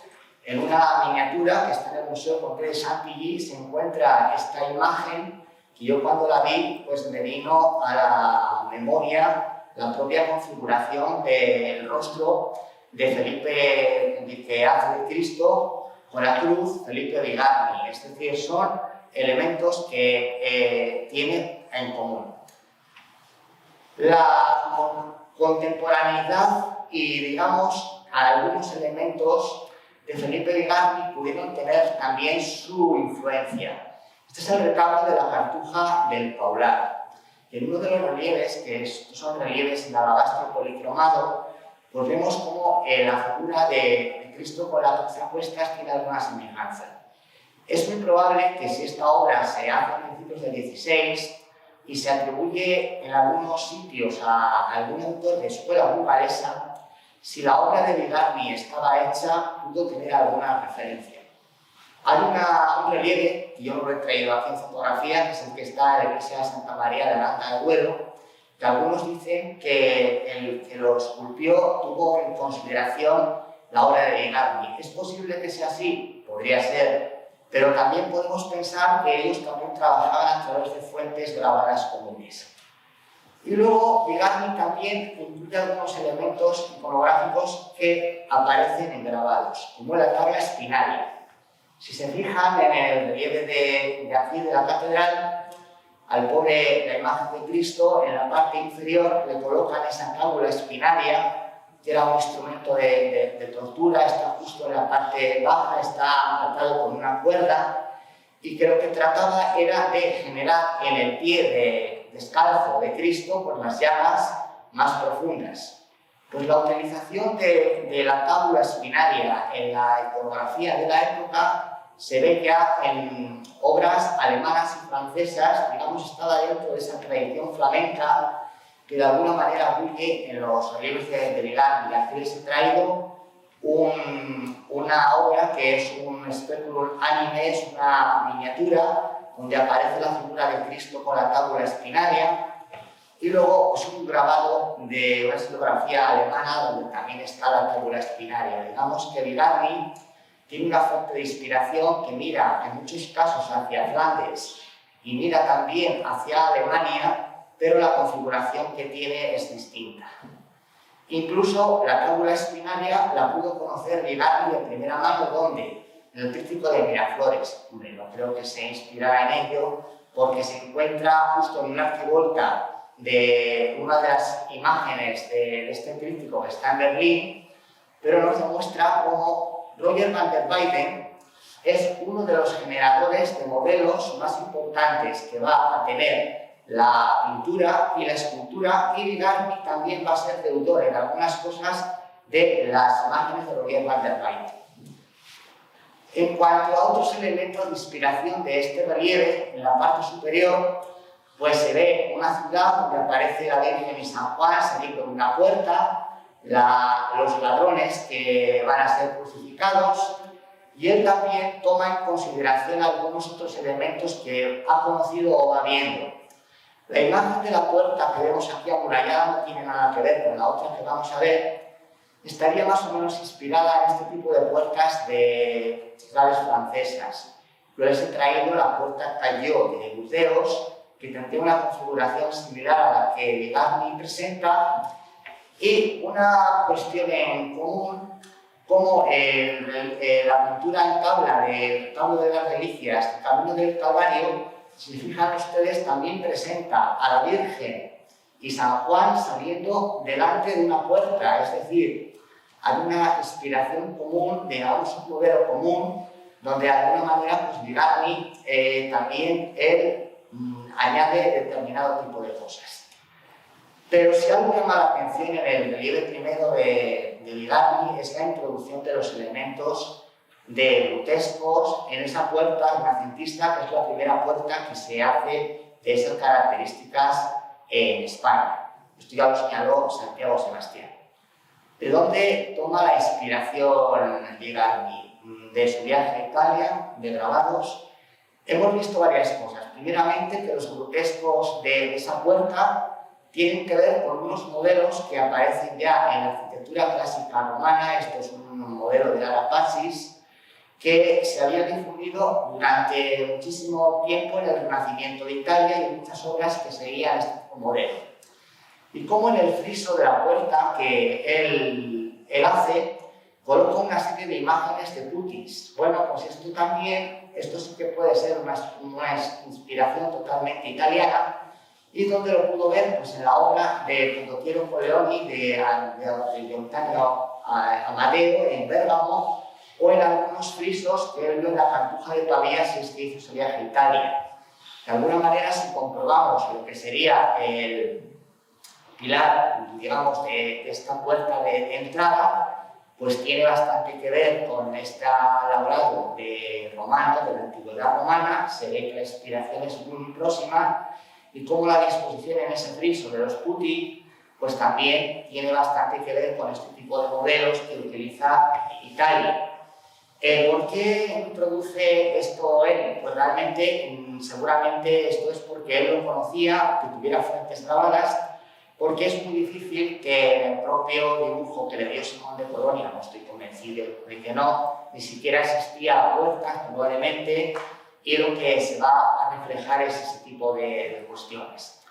[SPEAKER 1] en una miniatura que está en el Museo Congrès de Chantilly se encuentra esta imagen que yo cuando la vi pues me vino a la memoria la propia configuración del rostro de Felipe, que hace de Cristo con la cruz, Felipe Bigarny. Es decir, son elementos que tienen en común. La contemporaneidad y, digamos, algunos elementos de Felipe Bigarny pudieron tener también su influencia. Este es el retablo de la Cartuja del Paular. En uno de los relieves, que son relieves en alabastro policromado, pues vemos cómo la figura de Cristo con la cruz a cuestas tiene alguna semejanza. Es muy probable que si esta obra se hace a principios del XVI y se atribuye en algunos sitios a algún autor de escuela burgalesa, si la obra de Bigarny estaba hecha, pudo tener alguna referencia. Hay un relieve, que yo lo he traído aquí en fotografía, que es el que está en la iglesia de Santa María de Aranda de Duero, que algunos dicen que el que lo esculpió tuvo en consideración la obra de Bigarny. ¿Es posible que sea así? Podría ser, pero también podemos pensar que ellos también trabajaban a través de fuentes grabadas comunes. Y luego Bigarny también incluye algunos elementos iconográficos que aparecen en grabados, como la tabla espinaria. Si se fijan en el relieve de aquí de la catedral, al poner la imagen de Cristo, en la parte inferior le colocan esa tabla espinaria, que era un instrumento de tortura, está justo en la parte baja, está atado con una cuerda, y que lo que trataba era de generar en el pie descalzo de Cristo por las llagas más profundas. Pues la utilización de la tabla espinaria en la iconografía de la época se ve ya en obras alemanas y francesas, digamos, estaba dentro de esa tradición flamenca que de alguna manera bulle en los relieves de Bigarny. Aquí les he traído una obra que es un speculum anime, es una miniatura donde aparece la figura de Cristo con la tabla espinaria, y luego es un grabado de una estilografía alemana donde también está la tabla espinaria. Digamos que Bigarny tiene una fuente de inspiración que mira en muchos casos hacia Flandes y mira también hacia Alemania, pero la configuración que tiene es distinta. Incluso la tabla espinaria la pudo conocer Bigarny de primera mano, ¿dónde? En el tríptico de Miraflores. Hombre, no creo que se inspirara en ello, porque se encuentra justo en una arquivolta de una de las imágenes de este tríptico que está en Berlín, pero nos demuestra cómo Roger van der Weyden es uno de los generadores de modelos más importantes que va a tener la pintura y la escultura, y Bigarny también va a ser deudor en algunas cosas de las imágenes de Roger van der Weyden. En cuanto a otros elementos de inspiración de este relieve, en la parte superior, pues se ve una ciudad donde aparece la Virgen y San Juan saliendo de una puerta, los ladrones que van a ser crucificados, y él también toma en consideración algunos otros elementos que ha conocido o va viendo. La imagen de la puerta que vemos aquí amurallada no tiene nada que ver con la otra que vamos a ver. Estaría más o menos inspirada en este tipo de puertas de ciudades francesas. Yo les he traído la puerta Caillot de Burdeos, que tendría una configuración similar a la que Bigarny presenta, y una cuestión en común, como la pintura en tabla del retablo de las Delicias, el Camino del Calvario, si fijan ustedes, también presenta a la Virgen y San Juan saliendo delante de una puerta, es decir, hay una inspiración común, digamos un modelo común, donde de alguna manera pues, Bigarny también él añade determinado tipo de cosas. Pero si algo llama la atención en el relieve primero de Bigarny es la introducción de los elementos de grutescos en esa puerta renacentista, que es la primera puerta que se hace de esas características en España. Esto ya lo señaló Santiago Sebastián. ¿De dónde toma la inspiración Bigarny? De su viaje a Italia, de grabados. Hemos visto varias cosas. Primeramente, que los grutescos de esa puerta tienen que ver con unos modelos que aparecen ya en la arquitectura clásica romana. Esto es un modelo de Lara Pacis, que se había difundido durante muchísimo tiempo en el Renacimiento de Italia y muchas obras que seguían este modelo. Y como en el friso de la puerta que él hace, coloca una serie de imágenes de putis. Bueno, pues esto sí que puede ser una inspiración totalmente italiana, y donde lo pudo ver pues en la obra de Condottiero Coleoni de Antonio Amadeo en Bérgamo, o en algunos frisos que él vio en la Cartuja de Pavía si es que hizo ese viaje a Italia. De alguna manera, si comprobamos lo que sería el pilar, digamos, de esta puerta de entrada, pues tiene bastante que ver con este labrado de romano, de la antigüedad romana. Se ve que la inspiración es muy próxima, y como la disposición en ese friso de los putti, pues también tiene bastante que ver con este tipo de modelos que utiliza Italia. ¿Por qué introduce esto él? Pues realmente, seguramente esto es porque él lo conocía, que tuviera fuentes grabadas, porque es muy difícil que en el propio dibujo que le dio Simón de Colonia, no estoy convencido de que no, ni siquiera existía la puerta, probablemente, y lo que se va a reflejar es ese tipo de cuestiones.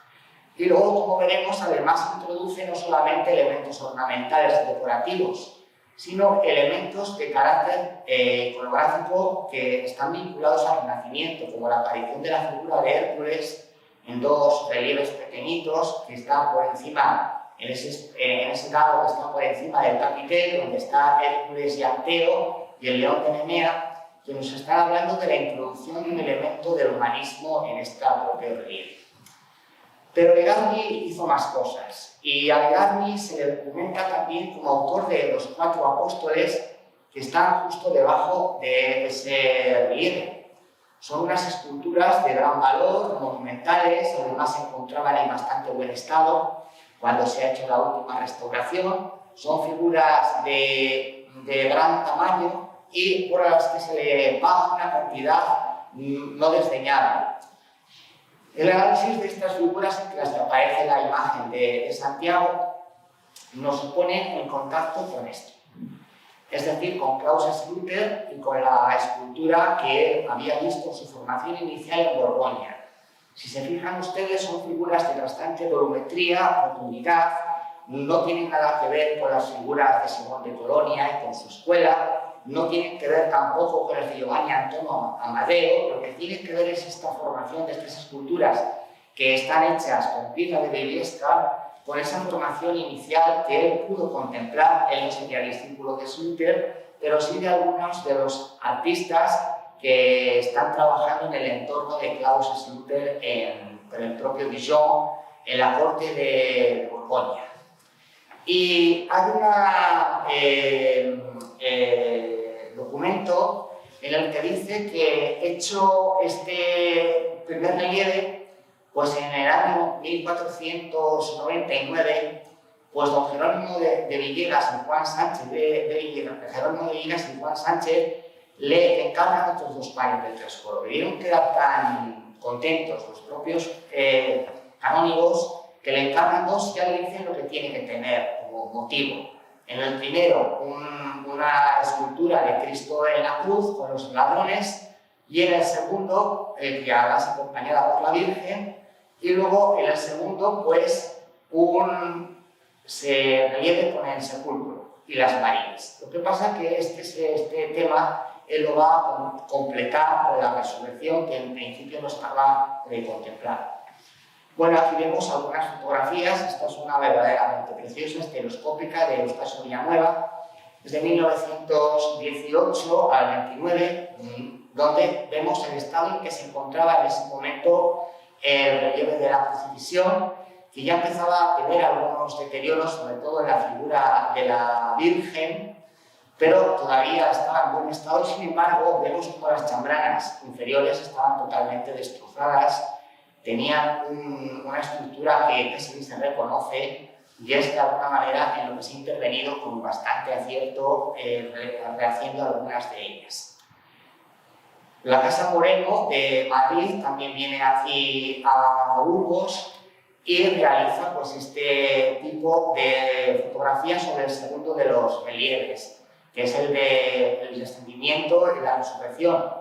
[SPEAKER 1] Y luego, como veremos, además introduce no solamente elementos ornamentales y decorativos, sino elementos de carácter iconográfico que están vinculados al Renacimiento, como la aparición de la figura de Hércules en dos relieves pequeñitos que están por encima, en ese lado que está por encima del capitel, donde está Hércules y Anteo y el león de Nemea, que nos están hablando de la introducción de un elemento del humanismo en este propio relieve. Pero Bigarny hizo más cosas, y a Bigarny se le documenta también como autor de los 4 apóstoles que están justo debajo de ese relieve. Son unas esculturas de gran valor, monumentales, además se encontraban en bastante buen estado cuando se ha hecho la última restauración. Son figuras de gran tamaño y por las que se le paga una cantidad no desdeñable. El análisis de estas figuras, entre las que aparece la imagen de Santiago, nos pone en contacto con esto. Es decir, con Claus Sluter y con la escultura que él había visto en su formación inicial en Borgoña. Si se fijan ustedes, son figuras de bastante volumetría, profundidad, no tienen nada que ver con las figuras de Simón de Colonia y con su escuela, no tienen que ver tampoco con el de Giovanni Antonio Amadeo. Lo que tiene que ver es esta formación de estas esculturas que están hechas con piedra de Bieliesta, con esa formación inicial que él pudo contemplar. Él no sería discípulo de Sluter, pero sí de algunos de los artistas que están trabajando en el entorno de Claus Sluter en el propio Dijon, en la corte de Borgoña. Y hay un documento en el que dice que hecho este primer relieve, pues en el año 1499, pues don Jerónimo de Villegas y Juan Sánchez, Jerónimo de Villegas y Juan Sánchez le encargan otros 2 pares del tesoro. Y vieron que eran tan contentos los propios canónigos que le encargan 2 y ya le dicen lo que tiene que tener como motivo. En el primero, una escultura de Cristo en la cruz con los ladrones, y en el segundo, que además acompañada por la Virgen, y luego en el segundo, pues, un relieve con el sepulcro y las Marías. Lo que pasa es que este tema él lo va a completar con la resurrección que en principio no estaba contemplada. Bueno, aquí vemos algunas fotografías. Esta es una verdaderamente preciosa, estereoscópica, de Eustaquio Villanueva, desde 1918 al 29, donde vemos el estado en que se encontraba en ese momento el relieve de la crucifixión, que ya empezaba a tener algunos deterioros, sobre todo en la figura de la Virgen, pero todavía estaba en buen estado, y sin embargo vemos como las chambranas inferiores estaban totalmente destrozadas, tenían una estructura que se reconoce, y es de alguna manera en lo que se ha intervenido con bastante acierto, rehaciendo algunas de ellas. La Casa Moreno de Madrid también viene aquí a Burgos y realiza pues, este tipo de fotografías sobre el segundo de los relieves, que es el del descendimiento y la resurrección.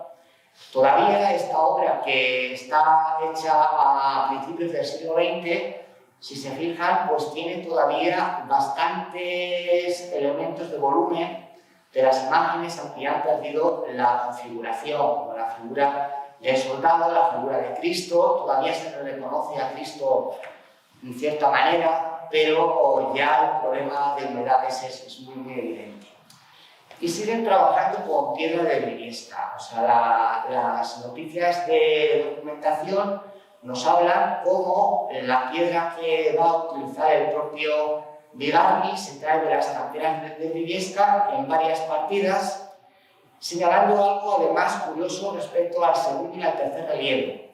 [SPEAKER 1] Todavía esta obra, que está hecha a principios del siglo XX, si se fijan, pues tiene todavía bastantes elementos de volumen de las imágenes, aunque han perdido la configuración, como la figura del soldado, la figura de Cristo. Todavía se le reconoce a Cristo en cierta manera, pero ya el problema de humedades es muy evidente. Y siguen trabajando con piedra de Briviesca. O sea, las noticias de documentación nos hablan cómo la piedra que va a utilizar el propio Bigarny se trae de las canteras de Briviesca en varias partidas, señalando algo además curioso respecto al segundo y al tercer relieve,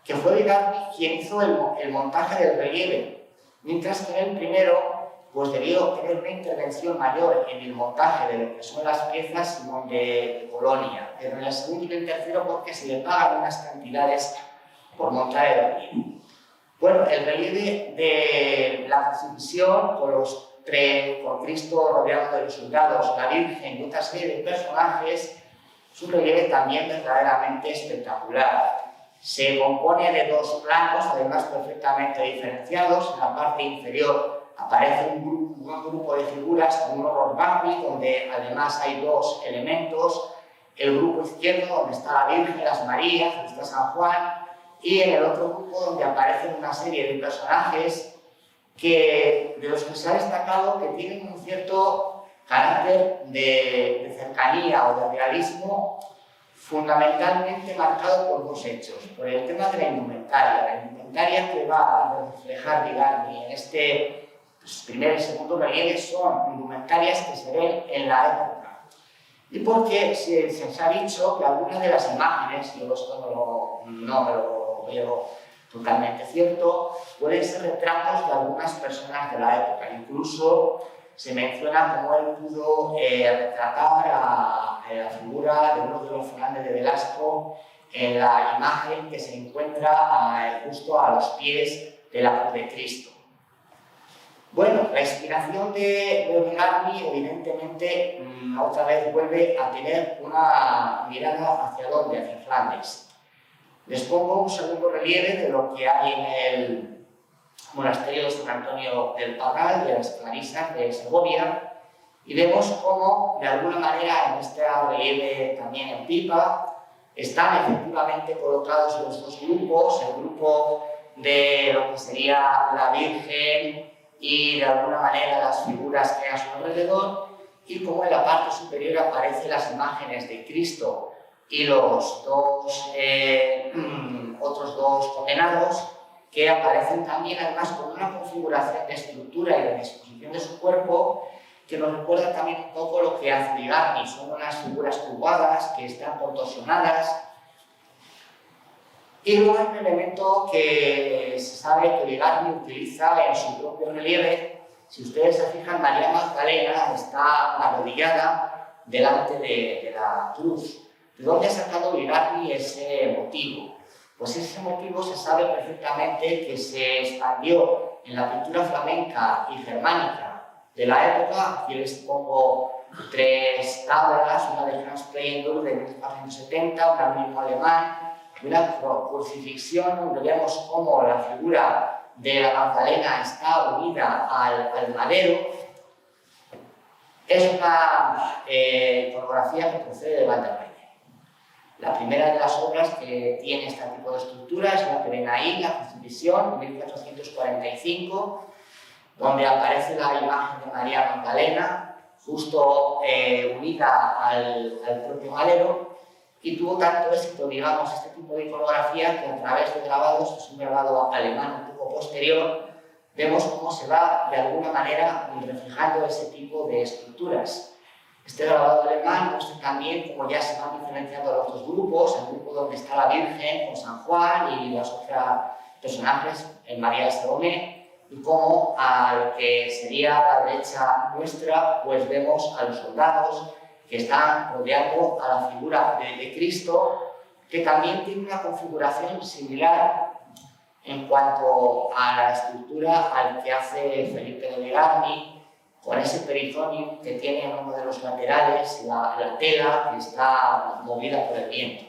[SPEAKER 1] que fue Bigarny quien hizo el montaje del relieve, mientras que en el primero pues debió tener una intervención mayor en el montaje de lo que son las piezas de Colonia, pero en el segundo y el tercero porque se le pagan unas cantidades por montar el relieve. Bueno, el relieve de la crucifixión con Cristo rodeado de los soldados, la Virgen y otra serie de personajes, es un relieve también verdaderamente espectacular. Se compone de 2 planos, además perfectamente diferenciados. En la parte inferior aparece un grupo de figuras con un horror Bacri, donde además hay 2 elementos. El grupo izquierdo, donde está la Virgen, las Marías, donde está San Juan, y en el otro grupo, donde aparecen una serie de personajes de los que se ha destacado que tienen un cierto carácter de cercanía o de realismo, fundamentalmente marcado por 2 hechos. Por el tema de la indumentaria que va a reflejar Bigarny en este primer y segundo relieve son indumentarias que se ven en la época. Y porque se ha dicho que algunas de las imágenes, yo esto no me lo veo totalmente cierto, pueden ser retratos de algunas personas de la época. Incluso se menciona cómo él pudo retratar a la figura de uno de los Fernández de Velasco en la imagen que se encuentra justo a los pies de la cruz de Cristo. Bueno, la inspiración de Bigarny evidentemente otra vez vuelve a tener una mirada hacia dónde, hacia Flandes. Les pongo un segundo relieve de lo que hay en el monasterio de San Antonio del Parral, de las Clarisas de Segovia, y vemos cómo, de alguna manera, en este relieve también en pipa, están efectivamente colocados los 2 grupos, el grupo de lo que sería la Virgen y, de alguna manera, las figuras que hay a su alrededor, y cómo en la parte superior aparecen las imágenes de Cristo y los otros 2 condenados, que aparecen también además con una configuración de estructura y de disposición de su cuerpo que nos recuerda también un poco lo que hace Bigarny. Son unas figuras curvadas que están contorsionadas. Y luego hay un elemento que se sabe que Bigarny utiliza en su propio relieve. Si ustedes se fijan, María Magdalena está arrodillada delante de la cruz. ¿De dónde ha sacado Bigarny ese motivo? Pues ese motivo se sabe perfectamente que se expandió en la pintura flamenca y germánica de la época. Aquí les pongo 3 tablas, una de Hans Pleyendorf de 1470, una del mismo alemán, una crucifixión donde vemos cómo la figura de la Magdalena está unida al madero. Es una iconografía que procede de Walter. La primera de las obras que tiene este tipo de estructura es la que ven ahí, la Crucifixión, de 1445, donde aparece la imagen de María Magdalena, justo unida al propio madero, y tuvo tanto éxito, digamos, este tipo de iconografía que a través de grabados, es un grabado alemán un poco posterior, vemos cómo se va de alguna manera reflejando ese tipo de estructuras. Este grabado alemán muestra también cómo ya se van diferenciando los dos grupos, el grupo donde está la Virgen con San Juan y los otros personajes, en María de Salomé, y cómo al que sería la derecha nuestra, pues vemos a los soldados que están rodeando a la figura de Cristo, que también tiene una configuración similar en cuanto a la estructura al que hace Felipe de Bigarny, con ese peritoneo que tiene en uno de los laterales, la tela que está movida por el viento.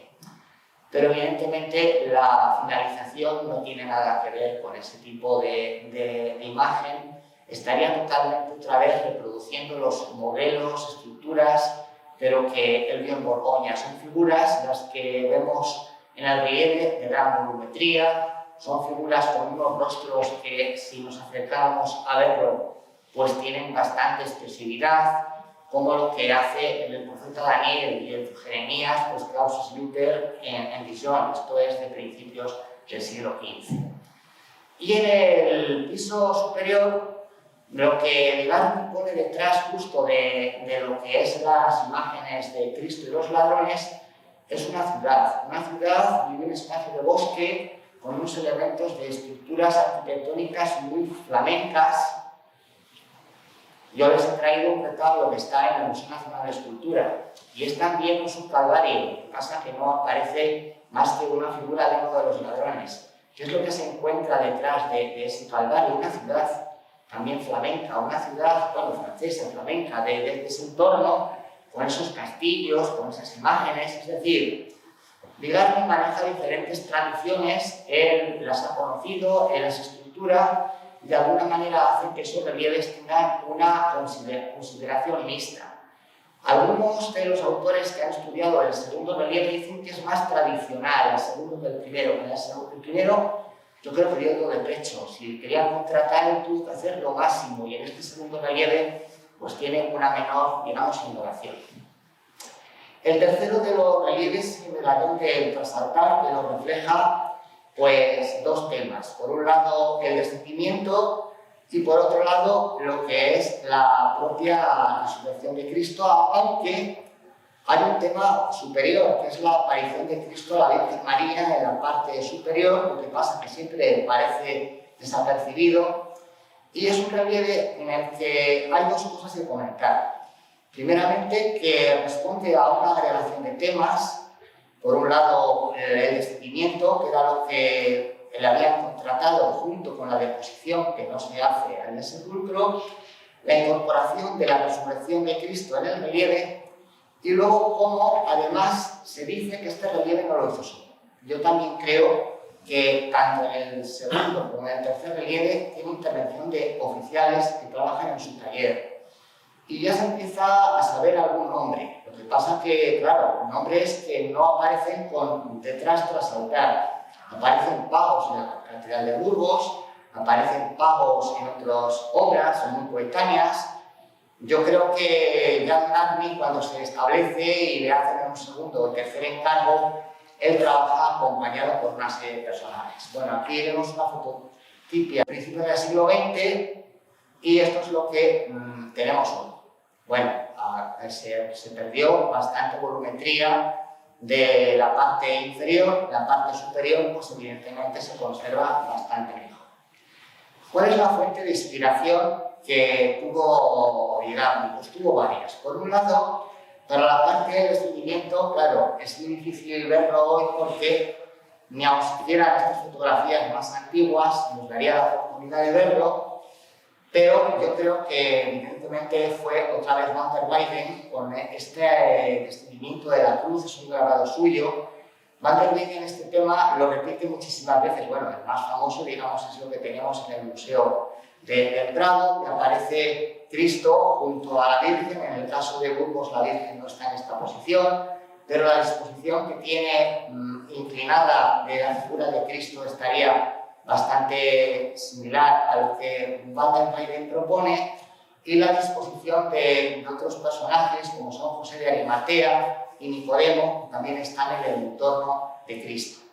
[SPEAKER 1] Pero evidentemente la finalización no tiene nada que ver con ese tipo de imagen. Estaría totalmente otra vez reproduciendo los modelos, estructuras, pero que él vio en Borgoña. Son figuras las que vemos en el relieve de gran volumetría, son figuras con unos rostros que si nos acercamos a verlo pues tienen bastante expresividad, como lo que hace el profeta Daniel y el Jeremías, pues Clausus Luther en Dijon, esto es de principios del siglo XV. Y en el piso superior, lo que Bigarny pone detrás justo de lo que es las imágenes de Cristo y los ladrones, es una ciudad y un espacio de bosque con unos elementos de estructuras arquitectónicas muy flamencas. Yo les he traído un retablo que está en el Museo Nacional de Escultura y es también un subcalvario, lo que pasa que no aparece más que una figura de uno de los ladrones. ¿Qué es lo que se encuentra detrás de ese calvario? Una ciudad también flamenca, una ciudad, bueno, francesa, flamenca, de ese entorno, con esos castillos, con esas imágenes, es decir, Bigarny maneja diferentes tradiciones, él las ha conocido, él las estructura, y de alguna manera hace que esos relieves tengan una consideración mixta. Algunos de los autores que han estudiado el segundo relieve dicen que es más tradicional el segundo que el primero. El primero, yo creo que dio todo de pecho. Si querían contratar, tuvo que hacer lo máximo, y en este segundo relieve pues tiene una menor, digamos, innovación. El tercero de los relieves es el ladrón del trasaltar, que nos refleja pues 2 temas. Por un lado, el descendimiento, y por otro lado, lo que es la propia resurrección de Cristo, aunque hay un tema superior, que es la aparición de Cristo a la Virgen María en la parte superior, lo que pasa que siempre parece desapercibido, y es un relieve en el que hay 2 cosas que comentar. Primeramente, que responde a una agregación de temas. Por un lado, el descendimiento, que era lo que le habían contratado junto con la deposición que no se hace en el sepulcro, la incorporación de la resurrección de Cristo en el relieve, y luego cómo además se dice que este relieve no lo hizo solo. Yo también creo que tanto en el segundo como en el tercer relieve tiene intervención de oficiales que trabajan en su taller. Y ya se empieza a saber algún nombre. Lo que pasa que, claro, nombres que no aparecen con detrás tras altar. Aparecen pagos en la Catedral de Burgos, aparecen pagos en otras obras, son muy coetáneas. Yo creo que Jan Bigarny, cuando se establece y le hacen en un segundo o tercer encargo, él trabaja acompañado por una serie de personajes. Bueno, aquí vemos una fototipia a principios del siglo XX y esto es lo que tenemos hoy. Bueno, se perdió bastante volumetría de la parte inferior, la parte superior pues evidentemente se conserva bastante mejor. ¿Cuál es la fuente de inspiración que tuvo Bigarny? Pues tuvo varias. Por un lado, Para la parte del descendimiento, claro, es muy difícil verlo hoy porque ni aun siquiera estas fotografías más antiguas nos daría la oportunidad de verlo, pero yo creo que evidentemente fue otra vez Van der Weyden con este descendimiento de la cruz, es un grabado suyo. Van der Weyden este tema lo repite muchísimas veces, bueno, el más famoso, digamos, es lo que tenemos en el Museo del Prado, que aparece Cristo junto a la Virgen. En el caso de Burgos la Virgen no está en esta posición, pero la disposición que tiene inclinada de la figura de Cristo estaría bastante similar a lo que Van der Weyden propone, y la disposición de otros personajes como San José de Arimatea y Nicodemo, que también están en el entorno de Cristo.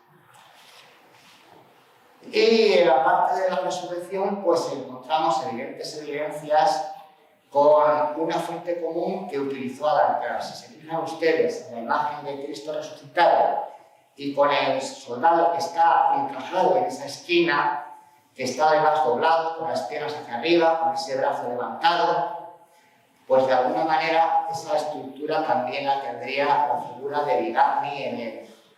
[SPEAKER 1] Y en la parte de la resurrección, pues encontramos evidentes evidencias con una fuente común que utilizó Adán. Si se fijan ustedes en la imagen de Cristo resucitado y con el soldado que está encajado en esa esquina, que está además doblado, con las piernas hacia arriba, con ese brazo levantado, pues de alguna manera esa estructura también la tendría la figura de Bigarny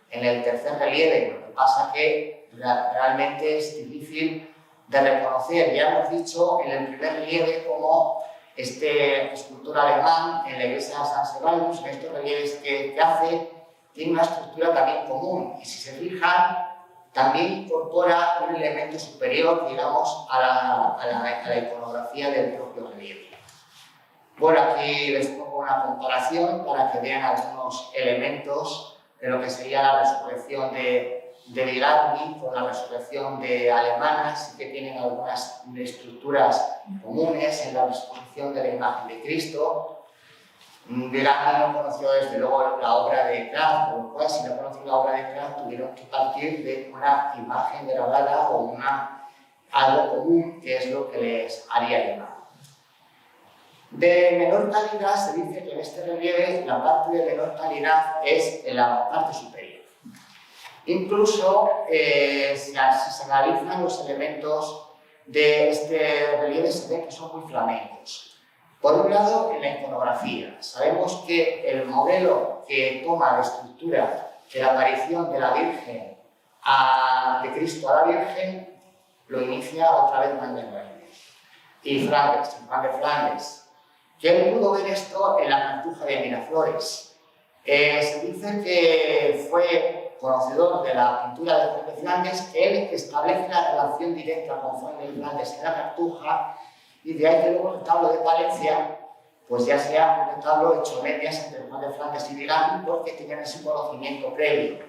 [SPEAKER 1] en el tercer relieve. Lo que pasa que realmente es difícil de reconocer. Ya hemos dicho en el primer relieve como este escultor alemán en la iglesia de San Sebastián, en estos relieves que hace, tiene una estructura también común, y si se fijan, también incorpora un elemento superior, digamos, a la iconografía del propio relieve. Bueno, aquí les pongo una comparación para que vean algunos elementos de lo que sería la resurrección de Bigarny con la resurrección de alemana. Sí que tienen algunas estructuras comunes en la disposición de la imagen de Cristo. Bigarny no conoció desde luego la obra de Kraft, por lo cual si no conocen la obra de Kraft tuvieron que partir de una imagen grabada o algo común, que es lo que les haría llamar. De menor calidad se dice que en este relieve la parte de menor calidad es en la parte superior. Incluso si se analizan los elementos de este relieve se ve que son muy flamencos. Por un lado, en la iconografía. Sabemos que el modelo que toma la estructura de la aparición de la Virgen, de Cristo a la Virgen, lo inicia otra vez Van der Weyden. Y Van der Flandes, que él pudo ver esto en la Cartuja de Miraflores. Se dice que fue conocedor de la pintura de Juan de Flandes, que él establece la relación directa con Juan de Flandes en la Cartuja, y de ahí que luego el retablo de Palencia, pues ya sea un retablo hecho medias entre Juan de Flandes y Bigarny, porque tenían ese conocimiento previo.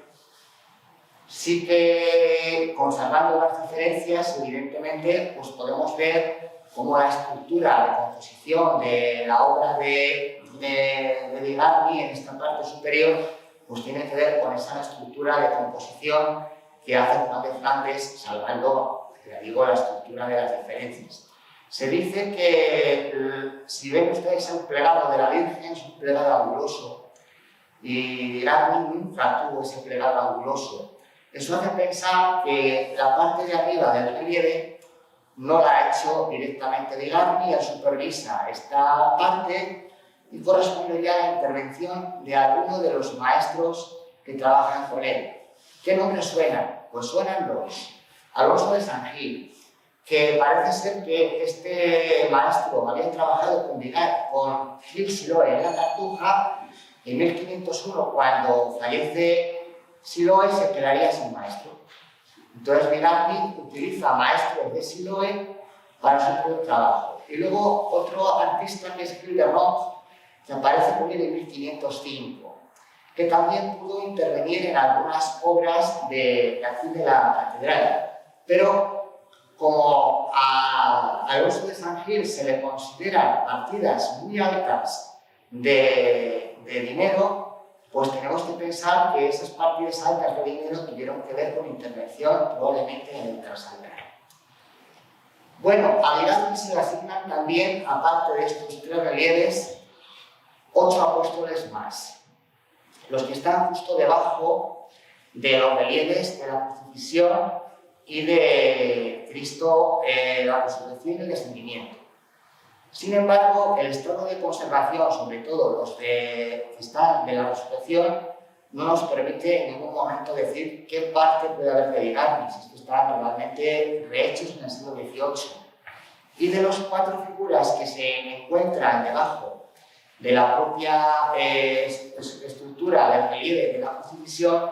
[SPEAKER 1] Sí que, conservando las diferencias, evidentemente, pues podemos ver cómo la estructura de composición de la obra de Bigarny en esta parte superior, pues tiene que ver con esa estructura de composición que hace Juan de Flandes, salvando, ya digo, la estructura de las diferencias. Se dice que, si ven ustedes el plegado de la Virgen, es un plegado anguloso, y Bigarny nunca tuvo ese plegado anguloso. Eso hace pensar que la parte de arriba del relieve no la ha hecho directamente Bigarny, él supervisa esta parte y corresponde ya a la intervención de alguno de los maestros que trabajan con él. ¿Qué nombres suenan? Pues suenan dos. Alonso de San Gil, que parece ser que este maestro había trabajado con Gil Siloé en la Cartuja. En 1501, cuando fallece Siloé, se quedaría sin maestro. Entonces Bigarny utiliza maestros de Siloé para su propio trabajo. Y luego otro artista, que es Gil de Ronc, que aparece con él en 1505, que también pudo intervenir en algunas obras de aquí de la catedral. Pero como a Alonso de San Gil se le consideran partidas muy altas de dinero, pues tenemos que pensar que esas partidas altas de dinero tuvieron que ver con intervención probablemente en el Transalpino. Bueno, a Bigarny se le asignan también, aparte de estos tres relieves, 8 apóstoles más, los que están justo debajo de los relieves de la crucifixión y de Cristo, la resurrección y el descendimiento. Sin embargo, el estado de conservación, sobre todo los que están de la resurrección, no nos permite en ningún momento decir qué parte puede haber de Ligarni, si es que están realmente rehechos en el siglo XVIII. Y de las 4 figuras que se encuentran debajo de la propia estructura del relieve de la crucifixión,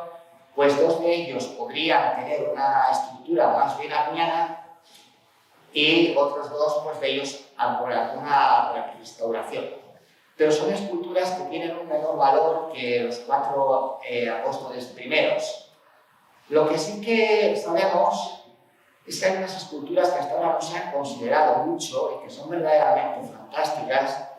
[SPEAKER 1] pues 2 de ellos podrían tener una estructura más bien arniana y otros 2 pues, de ellos por alguna restauración. Pero son esculturas que tienen un menor valor que los 4 apóstoles primeros. Lo que sí que sabemos es que hay unas esculturas que hasta ahora no se han considerado mucho y que son verdaderamente fantásticas,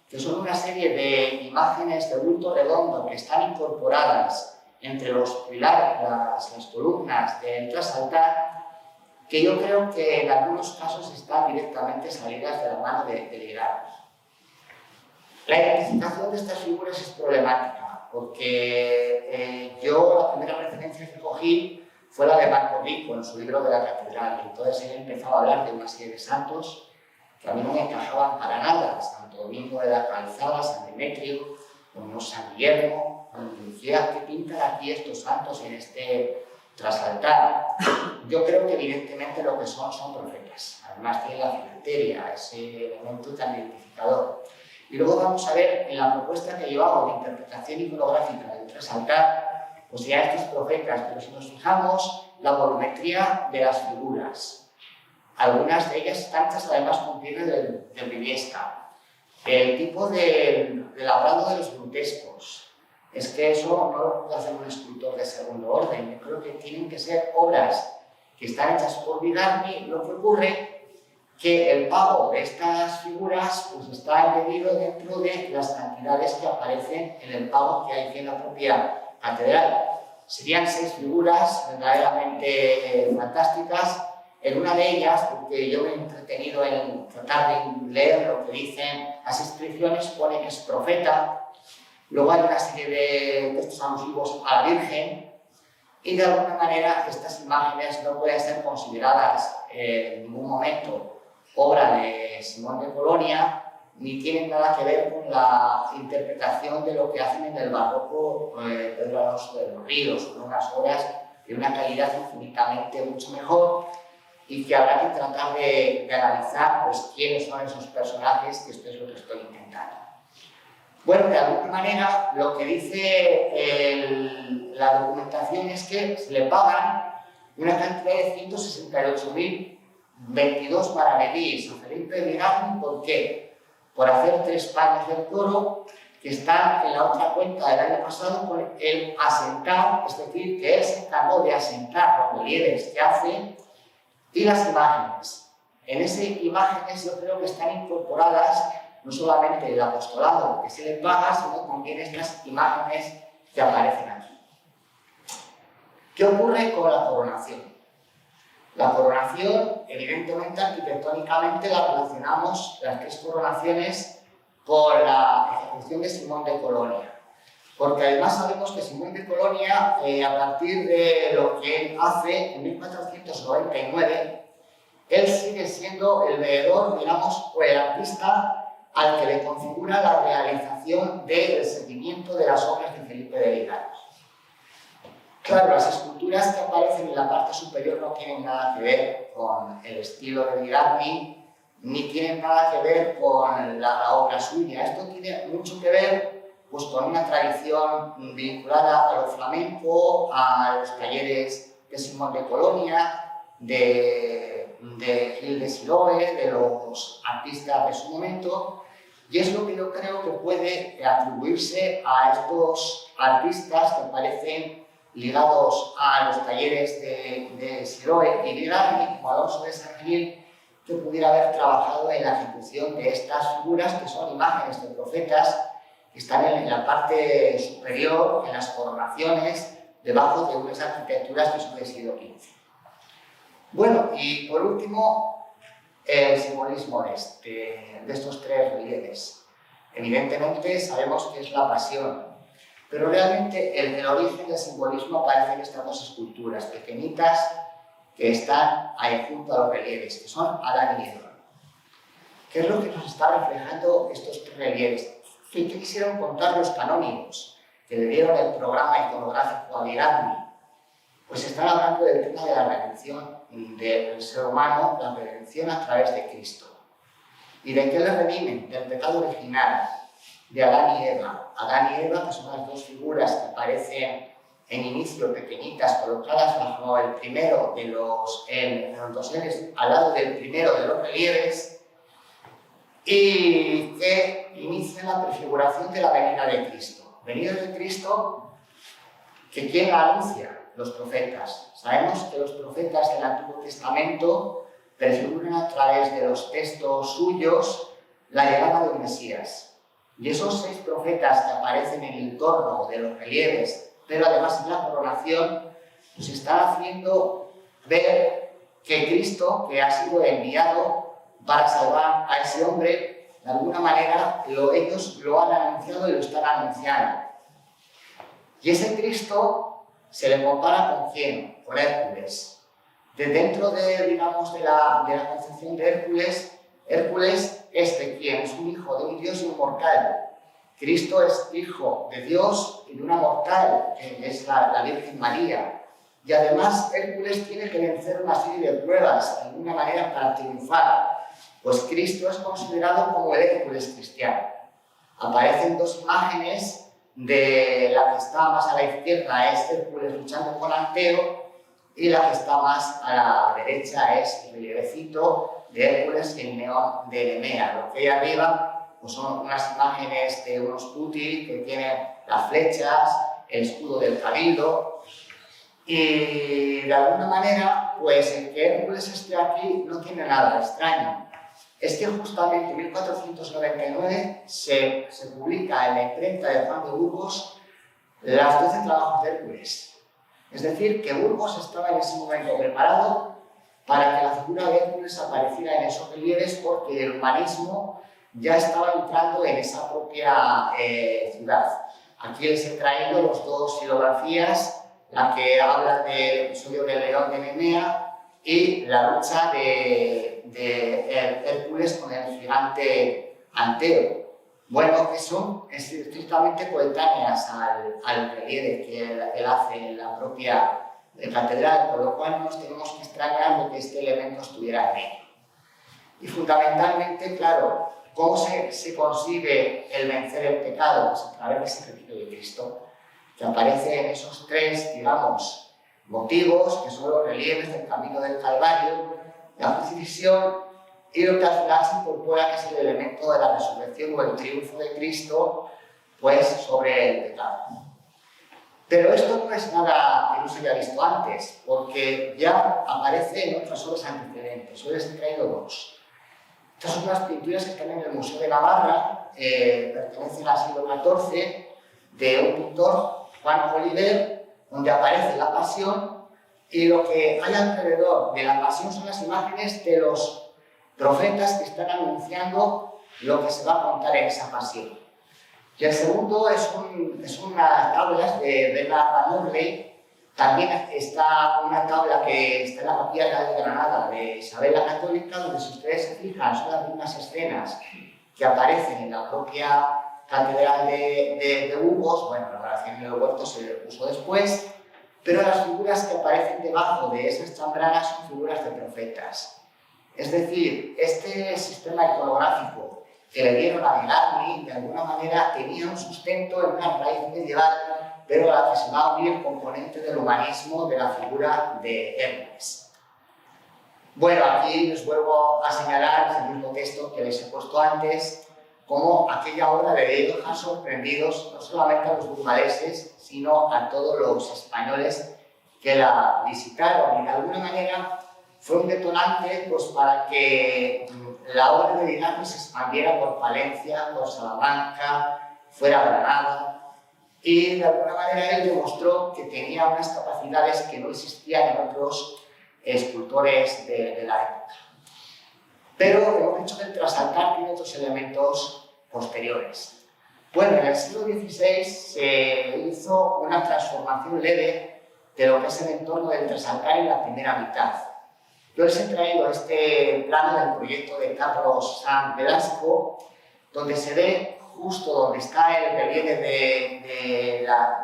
[SPEAKER 1] que son una serie de imágenes de bulto redondo que están incorporadas entre los pilares, las columnas del trasaltar, que yo creo que en algunos casos están directamente salidas de la mano de Ligarni. La identificación de estas figuras es problemática, porque yo la primera referencia que cogí fue la de Marco Rico en su libro de la catedral, y entonces él empezaba a hablar de una serie de santos que a mí no me encajaban para nada: Santo Domingo de la Calzada, San Demetrio, o San Guillermo. Y decía, ¿qué pintan aquí estos santos en este trasaltar? Yo creo que evidentemente lo que son profetas, además tiene la filacteria, ese elemento tan identificador. Y luego vamos a ver en la propuesta que llevamos de interpretación iconográfica del trasaltar, pues ya estos profetas, pero si nos fijamos, la volumetría de las figuras, algunas de ellas están hechas además con piedra del Briviesca, el tipo de labrado de los grutescos. Es que eso no lo puede hacer un escultor de segundo orden. Yo creo que tienen que ser obras que están hechas por Ligarni. Lo que ocurre que el pago de estas figuras pues, está embebido dentro de las cantidades que aparecen en el pago que hay aquí en la propia catedral. Serían 6 figuras verdaderamente fantásticas. En una de ellas, porque yo me he entretenido en tratar de leer lo que dicen las inscripciones, pone que es profeta. Luego hay una serie de textos alusivos a la Virgen, y de alguna manera estas imágenes no pueden ser consideradas en ningún momento obra de Simón de Colonia, ni tienen nada que ver con la interpretación de lo que hacen en el barroco Pedro Alonso de los Ríos. Son unas obras de una calidad infinitamente mucho mejor, y que habrá que tratar de analizar pues, quiénes son esos personajes, que esto es lo que estoy intentando. Bueno, de alguna manera, lo que dice la documentación es que se le pagan una cantidad de 168.022 maravedís a Felipe de Ligarni. ¿Por qué? Por hacer 3 paños del toro que están en la otra cuenta del año pasado con el asentar, es decir, que él se encargó de asentar los relieves que hace y las imágenes. En esas imágenes yo creo que están incorporadas no solamente el apostolado que se le paga, sino también estas imágenes que aparecen aquí. ¿Qué ocurre con la coronación? La coronación, evidentemente, arquitectónicamente la relacionamos, las 3 coronaciones, con la ejecución de Simón de Colonia. Porque además sabemos que Simón de Colonia, a partir de lo que él hace en 1499, él sigue siendo el veedor, digamos, o el artista al que le configura la realización del seguimiento de las obras de Felipe de Ligarni. Claro, las esculturas que aparecen en la parte superior no tienen nada que ver con el estilo de Ligarni, ni tienen nada que ver con la obra suya. Esto tiene mucho que ver pues, con una tradición vinculada a lo flamenco, a los talleres de Simón de Colonia, de Gil de Siloe, de los artistas de su momento, y es lo que yo creo que puede atribuirse a estos artistas que parecen ligados a los talleres de Siloe y Ligarni, como Alonso de San Gil, que pudiera haber trabajado en la ejecución de estas figuras, que son imágenes de profetas, que están en la parte superior, en las coronaciones, debajo de unas arquitecturas que son del siglo XV. Bueno, y por último, el simbolismo de estos 3 relieves. Evidentemente sabemos que es la pasión, pero realmente el origen del simbolismo aparece en estas 2 esculturas pequeñitas que están ahí junto a los relieves, que son Adán y Eva. ¿Qué es lo que nos está reflejando estos tres relieves? ¿Qué quisieron contar los canónigos que le dieron el programa iconográfico a Viragni? Pues están hablando del tema de la redención del ser humano, la redención a través de Cristo. ¿Y de qué le redimen? Del pecado original, de Adán y Eva. Adán y Eva, que son las dos figuras que aparecen en inicio pequeñitas, colocadas bajo el primero de los doseles, al lado del primero de los relieves, y que inician la prefiguración de la venida de Cristo. Venida de Cristo, que ¿quién la anuncia? Los profetas. Sabemos que los profetas del Antiguo Testamento prefiguran a través de los textos suyos la llegada del Mesías. Y esos 6 profetas que aparecen en el torno de los relieves, pero además en la coronación, nos están haciendo ver que Cristo, que ha sido enviado para salvar a ese hombre, de alguna manera ellos lo han anunciado y lo están anunciando. Y ese Cristo se le compara con ¿quién? Con Hércules. De dentro digamos, de la concepción de Hércules, Hércules es de quién? Es un hijo de un dios inmortal. Cristo es hijo de Dios y de una mortal, que es la Virgen María. Y además Hércules tiene que vencer una serie de pruebas, de alguna manera, para triunfar. Pues Cristo es considerado como el Hércules cristiano. Aparecen 2 imágenes. De la que está más a la izquierda es Hércules luchando con Anteo, y la que está más a la derecha es el relievecito de Hércules y el neón de Nemea. Lo que hay arriba pues son unas imágenes de unos putti que tienen las flechas, el escudo del cabildo, y de alguna manera pues el que Hércules esté aquí no tiene nada de extraño. Es que justamente en 1499 se publica en la imprenta de Juan de Burgos las 12 trabajos de Hércules. Es decir, que Burgos estaba en ese momento preparado para que la figura de Hércules apareciera en esos relieves, porque el humanismo ya estaba entrando en esa propia ciudad. Aquí les he traído las 2 silografías, la que habla del episodio del león de Nemea y la lucha de Hércules con el gigante Anteo. Bueno, que son estrictamente coetáneas al relieve que él hace en la propia catedral, por lo cual no nos tenemos que extrañar de que este elemento estuviera en medio. Y fundamentalmente, claro, ¿cómo se consigue el vencer el pecado? Pues a través de ese sacrificio de Cristo, que aparece en esos 3, digamos, motivos, que son los relieves del camino del Calvario, la crucifixión y lo que al final se incorpora, que es el elemento de la resurrección o el triunfo de Cristo, pues sobre el pecado. Pero esto no es nada que no se haya visto antes, porque ya aparece en otras obras antecedentes. Hoy les he traído 2. Estas son unas pinturas que están en el Museo de Navarra, pertenecen al siglo XIV, de un pintor, Juan Oliver, donde aparece la pasión, y lo que hay alrededor de la pasión son las imágenes de los profetas que están anunciando lo que se va a contar en esa pasión. Y el segundo es unas tablas de Bernard Van Orley. También está una tabla que está en la capilla de Granada de Isabel la Católica, donde si ustedes se fijan son las mismas escenas que aparecen en la propia catedral de Burgos. Bueno, la oración del huerto se le puso después, pero las figuras que aparecen debajo de esas chambranas son figuras de profetas. Es decir, este sistema iconográfico que le dieron a Viragni, de alguna manera tenía un sustento en una raíz medieval, pero a la que se va a unir el componente del humanismo de la figura de Hércules. Bueno, aquí les vuelvo a señalar el mismo texto que les he puesto antes, como aquella obra le dejar sorprendidos no solamente a los burgaleses, sino a todos los españoles que la visitaron, y de alguna manera fue un detonante pues, para que la obra de Viragni se expandiera por Palencia, por Salamanca, fuera a Granada, y de alguna manera él demostró que tenía unas capacidades que no existían en otros escultores de la época. Pero hemos dicho que el trasaltar tiene otros elementos posteriores. Bueno, en el siglo XVI se hizo una transformación leve de lo que es el entorno del trasaltar en la primera mitad. Yo les he traído este plano del proyecto de Carlos Sanz Velasco, donde se ve justo donde está el relieve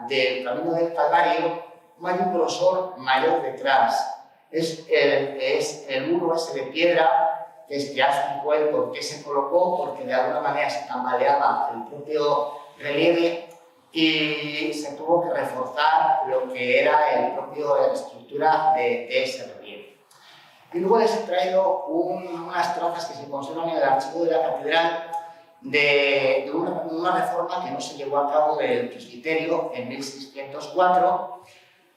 [SPEAKER 1] del Camino del Calvario, hay un grosor mayor detrás. Es el muro ese de piedra, que es ya explicó él por qué se colocó, porque de alguna manera se tambaleaba el propio relieve y se tuvo que reforzar lo que era la estructura de ese relieve. Y luego les he traído unas trazas que se conservan en el archivo de la catedral de una reforma que no se llevó a cabo del presbiterio en 1604,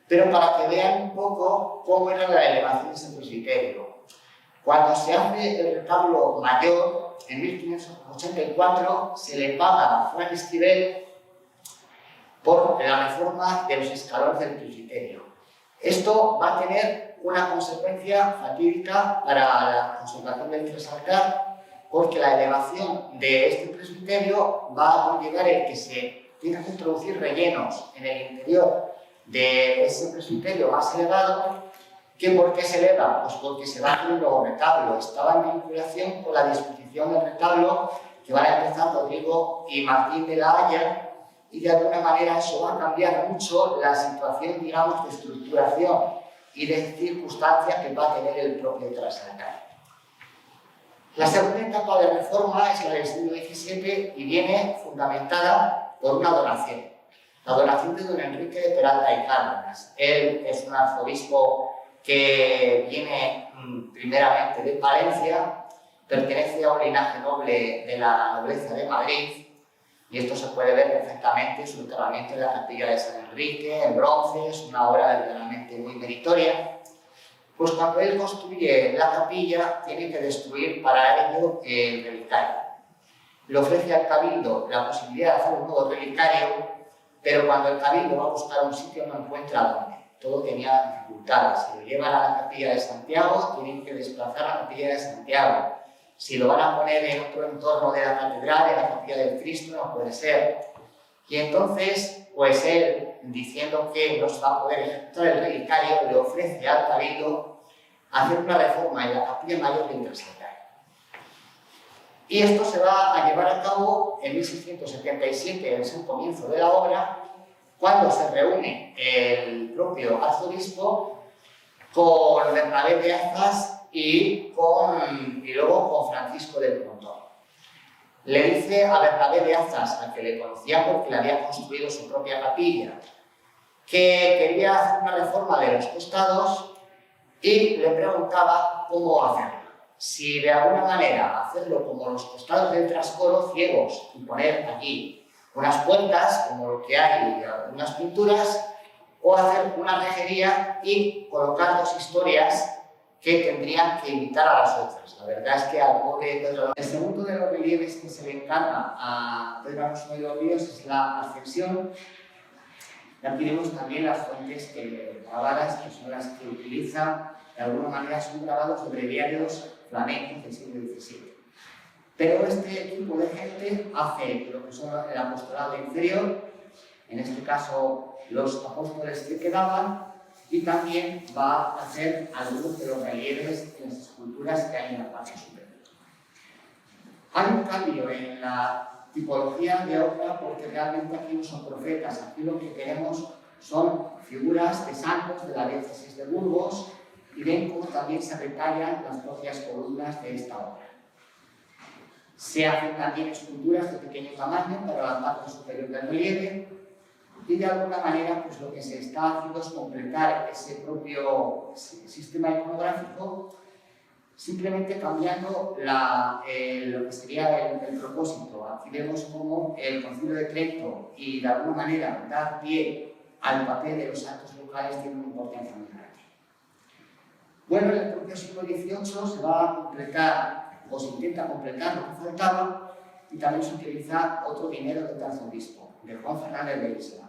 [SPEAKER 1] pero para que vean un poco cómo era la elevación de ese presbiterio. Cuando se hace el retablo mayor, en 1584, se le paga a Juan Esquivel por la reforma de los escalones del presbiterio. Esto va a tener una consecuencia fatídica para la conservación del trasaltar, porque la elevación de este presbiterio va a conllevar el que se tenga que introducir rellenos en el interior de ese presbiterio más elevado. ¿Que por qué se eleva? Pues porque se va a hacer un nuevo retablo. Estaba en vinculación con la disposición del retablo que van a empezar Rodrigo y Martín de la Haya, y de alguna manera eso va a cambiar mucho la situación, digamos, de estructuración y de circunstancia que va a tener el propio trasaltar. La segunda etapa de reforma es la del siglo XVII y viene fundamentada por una donación. La donación de don Enrique de Peralta y Cárdenas. Él es un arzobispo que viene primeramente de Palencia, pertenece a un linaje noble de la nobleza de Madrid, y esto se puede ver perfectamente en su acabamiento en la capilla de San Enrique, en bronce, es una obra verdaderamente muy meritoria. Pues cuando él construye la capilla, tiene que destruir para ello el relicario. Le ofrece al cabildo la posibilidad de hacer un nuevo relicario, pero cuando el cabildo va a buscar un sitio no encuentra dónde. Todo tenía dificultades. Si lo llevan a la capilla de Santiago, tienen que desplazar a la capilla de Santiago. Si lo van a poner en otro entorno de la catedral, en la capilla del Cristo, no puede ser. Y entonces, pues él, diciendo que no se va a poder ejecutar el relicario, le ofrece al cabildo hacer una reforma en la capilla mayor del trasaltar. Y esto se va a llevar a cabo en 1677, es el comienzo de la obra, cuando se reúne el propio arzobispo con Bernabé de Azas y luego con Francisco de Pontón. Le dice a Bernabé de Azas, al que le conocía porque le había construido su propia capilla, que quería hacer una reforma de los costados y le preguntaba cómo hacerlo. Si de alguna manera hacerlo como los costados del trascoro, ciegos, y poner aquí unas puertas, como lo que hay, unas pinturas, o hacer una rejería y colocar dos historias que tendrían que imitar a las otras. La verdad es que al pobre Pedro... El segundo de los relieves que se le encarga a Pedro Alonso de los Ríos es la ascensión. Y aquí vemos también las fuentes grabadas, que son las que utiliza, de alguna manera son grabados sobre breviarios flamencos del siglo XVII. Pero este tipo de gente hace lo que son el apostolado inferior, en este caso los apóstoles que quedaban, y también va a hacer algunos de los relieves en las esculturas que hay en la parte superior. Hay un cambio en la tipología de obra porque realmente aquí no son profetas, aquí lo que tenemos son figuras de santos de la diócesis de Burgos, y ven cómo también se retallan las propias columnas de esta obra. Se hacen también esculturas de pequeño tamaño para la parte superior del relieve, y de alguna manera pues lo que se está haciendo es completar ese propio sistema iconográfico, simplemente cambiando lo que sería el propósito. Aquí vemos cómo el Concilio de Trento y de alguna manera dar pie al papel de los santos locales tiene una importancia muy grande. Bueno, en el propio siglo XVIII se va a completar, o se intenta completar lo que faltaba, y también se utiliza otro dinero del arzobispo, de Juan Fernández de Isla.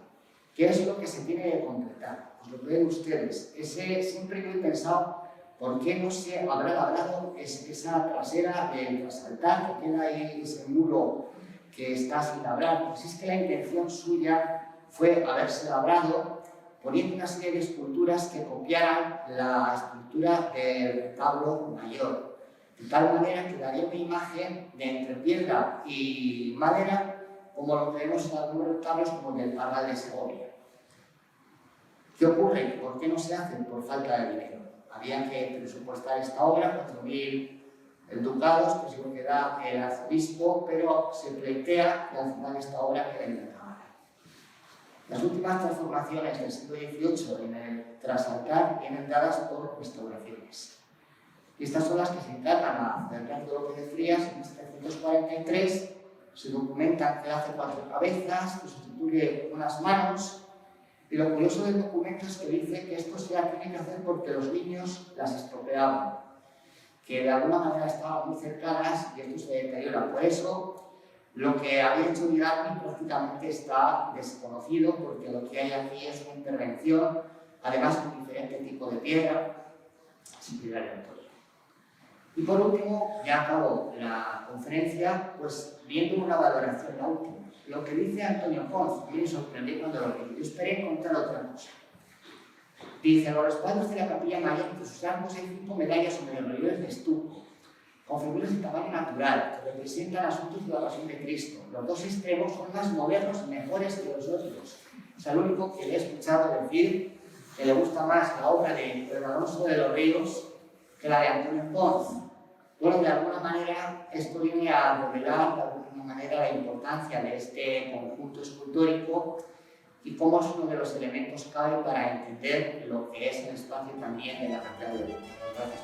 [SPEAKER 1] ¿Qué es lo que se tiene que completar? Pues lo que ven ustedes. Siempre yo he pensado, ¿por qué no se habrá labrado esa trasera del trasaltar, que queda ahí ese muro que está sin labrar? Pues es que la intención suya fue haberse labrado poniendo una serie de esculturas que copiaran la estructura del retablo mayor, de tal manera que daría una imagen de entre piedra y madera, como lo que vemos en algunos retablos como el del Parral de Segovia. ¿Qué ocurre? ¿Por qué no se hace? Por falta de dinero. Había que presupuestar esta obra, 4.000 ducados, que es lo que da el arzobispo, pero se plantea que al final esta obra queda en la cámara. Las últimas transformaciones del siglo XVIII en el trasaltar vienen dadas por restauraciones. Y estas son las que se encargan a Fernando López de Frías en 1743. Se documentan que hace 4 cabezas, que sustituye unas manos. Y lo curioso del documento es que dice que esto se tiene que hacer porque los niños las estropeaban, que de alguna manera estaban muy cercanas y esto se deteriora. Por eso, lo que había hecho Vidal prácticamente está desconocido, porque lo que hay aquí es una intervención, además con diferente tipo de piedra, sin piedra de autor. Y por último, ya acabo la conferencia, pues viendo una valoración, la última. Lo que dice Antonio Pons, que me sorprendió cuando lo leí. Yo esperé encontrar otra cosa. Dice, los respaldos de la capilla mayor, que sus arcos hay 5 medallas sobre relieves de estuco, con figuras de tamaño natural, que representan asuntos de la pasión de Cristo. Los 2 extremos son más modernos y mejores que los otros. O sea, lo único que le he escuchado decir que le gusta más la obra de Pedro Alonso de los Ríos que la de Antonio Pons. Bueno, de alguna manera esto viene a revelar de alguna manera la importancia de este conjunto escultórico y cómo es uno de los elementos clave para entender lo que es el espacio también de la Catedral de Lourdes. Gracias.